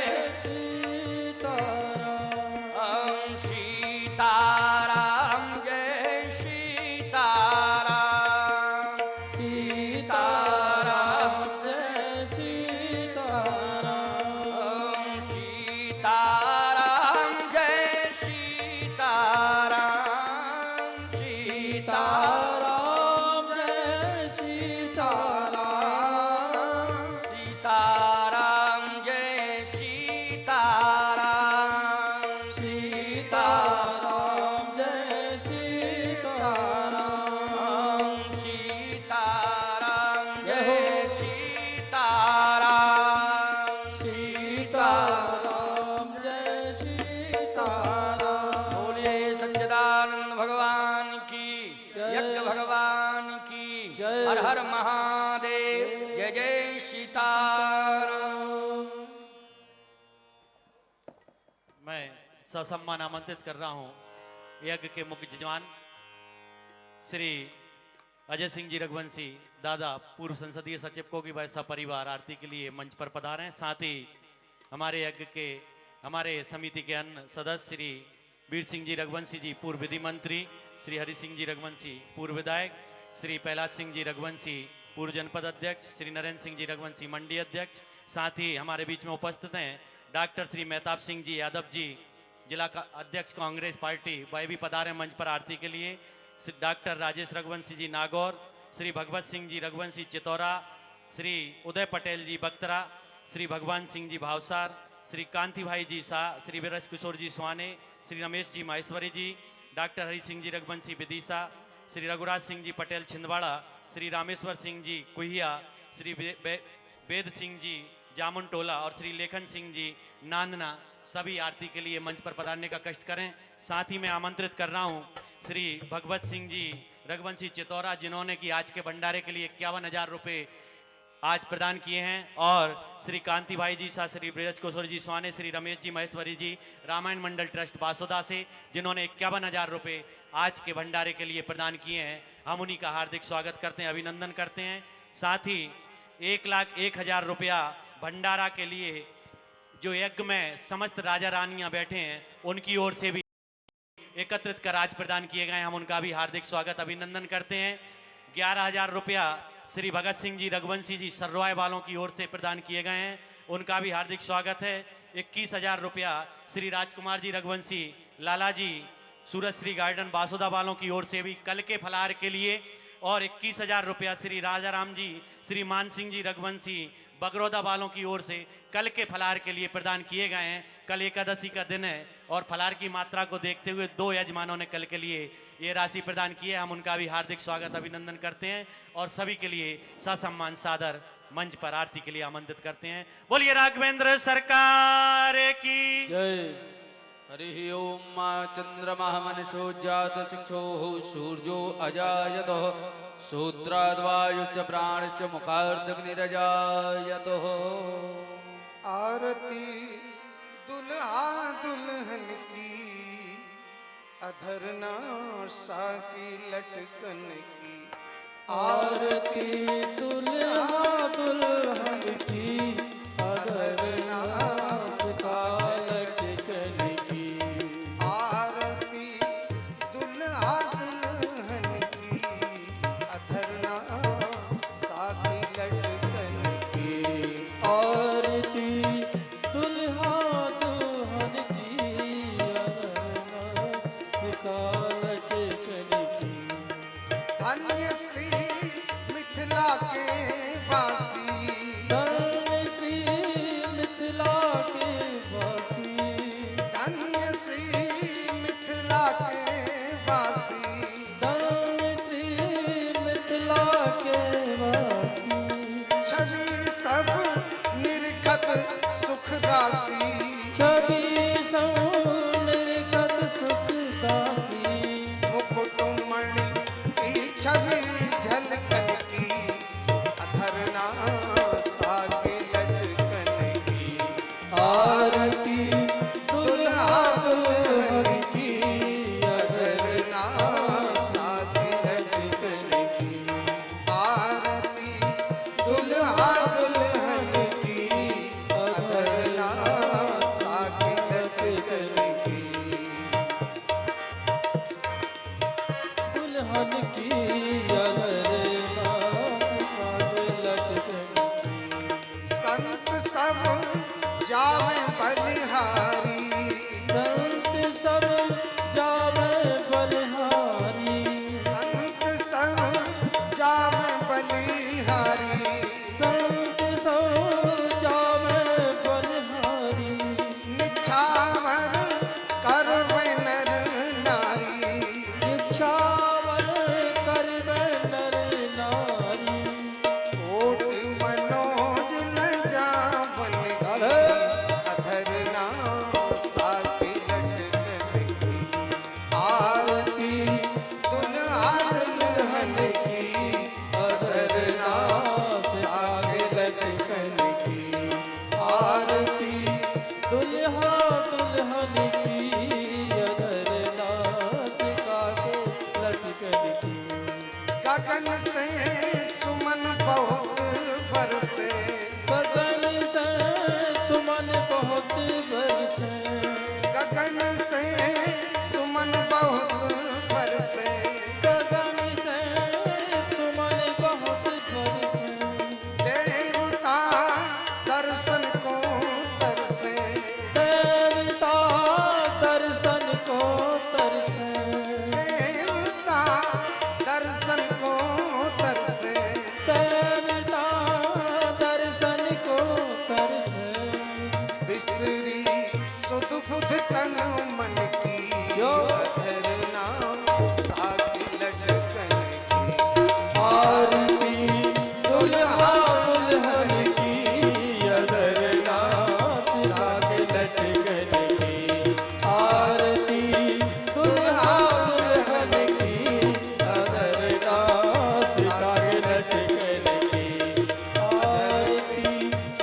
हर महादेव, जय जय सीताराम। मैं ससम्मान आमंत्रित कर रहा हूं यज्ञ के मुख्य यजमान श्री अजय सिंह जी रघुवंशी दादा पूर्व संसदीय सचिव कोगी भाई सपरिवार आरती के लिए मंच पर पधारे हैं। साथ ही हमारे यज्ञ के हमारे समिति के अन्य सदस्य श्री वीर सिंह जी रघुवंशी जी पूर्व विधि मंत्री, श्री हरि सिंह जी रघुवंशी पूर्व विधायक, श्री प्रहलाद सिंह जी रघुवंशी पूर्व जनपद अध्यक्ष, श्री नरेंद्र सिंह जी रघुवंशी मंडी अध्यक्ष। साथ ही हमारे बीच में उपस्थित हैं डॉक्टर श्री मेहताब सिंह जी यादव जी जिला का अध्यक्ष कांग्रेस पार्टी, वह भी पधारे मंच पर आरती के लिए। डॉक्टर राजेश रघुवंशी जी नागौर, श्री भगवत सिंह जी रघुवंशी चितौरा, श्री उदय पटेल जी बख्तरा, श्री भगवान सिंह जी भावसार, श्री कांति भाई जी शाह, श्री वीरज किशोर जी स्वाने, श्री रमेश जी माहेश्वरी जी, डॉक्टर हरि सिंह जी रघुवंशी विदिशा, श्री रघुराज सिंह जी पटेल छिंदवाड़ा, श्री रामेश्वर सिंह जी कुहिया, श्री वेद सिंह जी जामुन टोला और श्री लेखन सिंह जी नांदना सभी आरती के लिए मंच पर पधारने का कष्ट करें। साथ ही मैं आमंत्रित कर रहा हूं श्री भगवत सिंह जी रघुवंशी चितौरा, जिन्होंने कि आज के भंडारे के लिए 51,000 रुपये आज प्रदान किए हैं, और श्री कांति भाई जी शाह, श्री ब्रज किशोर जी स्वाने, श्री रमेश जी महेश्वरी जी रामायण मंडल ट्रस्ट बासोदा से, जिन्होंने 51,000 रुपये आज के भंडारे के लिए प्रदान किए हैं। हम उन्हीं का हार्दिक स्वागत करते हैं, अभिनंदन करते हैं। साथ ही 1,01,000 रुपया भंडारा के लिए जो यज्ञ में समस्त राजा रानियां बैठे हैं उनकी ओर से भी एकत्रित कर आज प्रदान किए गए, हम उनका भी हार्दिक स्वागत अभिनंदन करते हैं। 11,000 रुपया श्री भगत सिंह जी रघुवंशी जी सर्रवाय वालों की ओर से प्रदान किए गए हैं, उनका भी हार्दिक स्वागत है। 21,000 रुपया श्री राजकुमार जी रघुवंशी लाला जी सूरज श्री गार्डन बासोदा वालों की ओर से भी कल के फलाहार के लिए, और 21,000 रुपया श्री राजा राम जी श्री मान सिंह जी रघुवंशी बगरौदा वालों की ओर से कल के फलाहार के लिए प्रदान किए गए हैं। कल एकादशी का दिन है और फलाहार की मात्रा को देखते हुए 2 यजमानों ने कल के लिए ये राशि प्रदान की है, हम उनका भी हार्दिक स्वागत अभिनंदन करते हैं और सभी के लिए ससम्मान सादर मंच पर आरती के लिए आमंत्रित करते हैं। बोलिए राघवेंद्र सरकार की जय। हरि ओम चंद्रमा मनसो जात शिक्षो सूर्यो अजायतो सूत्राद्वायुश्च प्राणश्च मुखार्दग्निरजायतो। आरती दुल्हा दुल्हन की, अधरना सा की लटकन की। आरती दुल्हा दुल्हन की, अधरना सा लटकन की। आरती दुल्हा दुल्हन की, अधरना सा की लटकन की। आरती दुल्हा दुल्हन की, अधरना सा लटकन की। धन्य श्री मिथिला के वासी, धन्य श्री मिथिला के वासी, धन्य श्री मिथिला के वासी। धन्य श्री मिथिला के वासी। छवि सब निर्गत सुख राशि, छवि निर्गत सुख दासी। मुकुटमणि की छवि झलकन की, अधरना सा की लटकन की। आरती दुल्हा दुल्हन की, अधरना सा की लटकन की। आरती दुल्हा दुल्हन की, अधरना सा की लटकन की। दुल्हन की अधरना सा लटकन की। संत सब जावे बलिहारी, संत सब जावे बलिहारी। संत सब जावे बलिहारी। संत सब जावे बलिहारी। निछावर करवे नर नारी, निछावर करवे नर नारी। कोट मनोज न जावन की, अधरना सा की लटकन की। आरती दुल्हा दुल्हन की, अधरना सा की लटकन गगन से सुमन बहुत बरसे, गगन से सुमन बहुत बरसे, गगन से सुमन बहुत बरसे, गगन से सुमन बहुत बरसे, देवता दर्शन को तरसे, देवता दर्शन को तरसे, देवता दर्शन को तरसे, देवता दर्शन को तरसे, बिसरी सुध बुध तन मन की जो धरना साकी लटकन की, आरती दुल्हा दुल्हन की, अधरना सिरा के लटकन की, आरती दुल्हा दुल्हन की, अधरना सिरा के लटकन की, आरती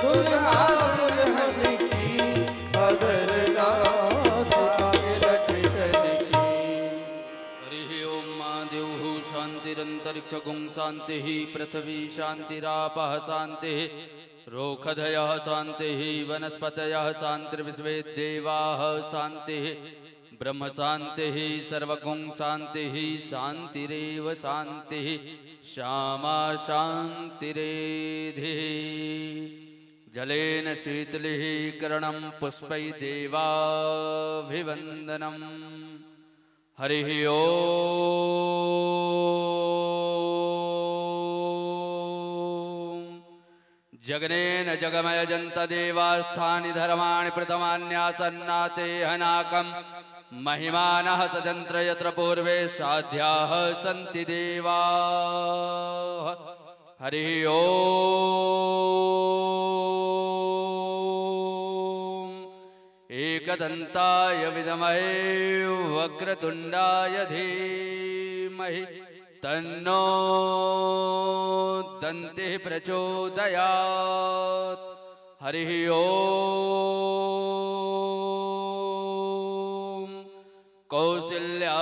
दुल्हा दुल्हन की, अधरना सिरा के लटकन की। हरिः ओं मा देवः शान्तिरन्तरिक्षगुं शान्तिः पृथिवी शान्तिरापः शान्तिः रोखधयः शान्तिः वनस्पतयः शान्तिर्विश्वे देवाः शान्तिः ब्रह्म शान्तिः सर्वगुं शान्तिः शान्तिरेव शान्तिः श्यामा शान्तिरेधिः जलेन शीतलिः करणं पुष्पै देवाभिवन्दनम् हरिः ओम् जगनेन जगमयजन्त देवास्थानि धर्माणि प्रथमान्यासन्नाते हनाकम् महिमानः सजन्त्र यत्र पूर्वे साध्याः सन्ति देवाः हरिः ओम् एकदन्ताय विद्महे वक्रतुण्डाय धीमहि तन्नो दन्तिः प्रचोदयात् हरिः ओम् कौसल्या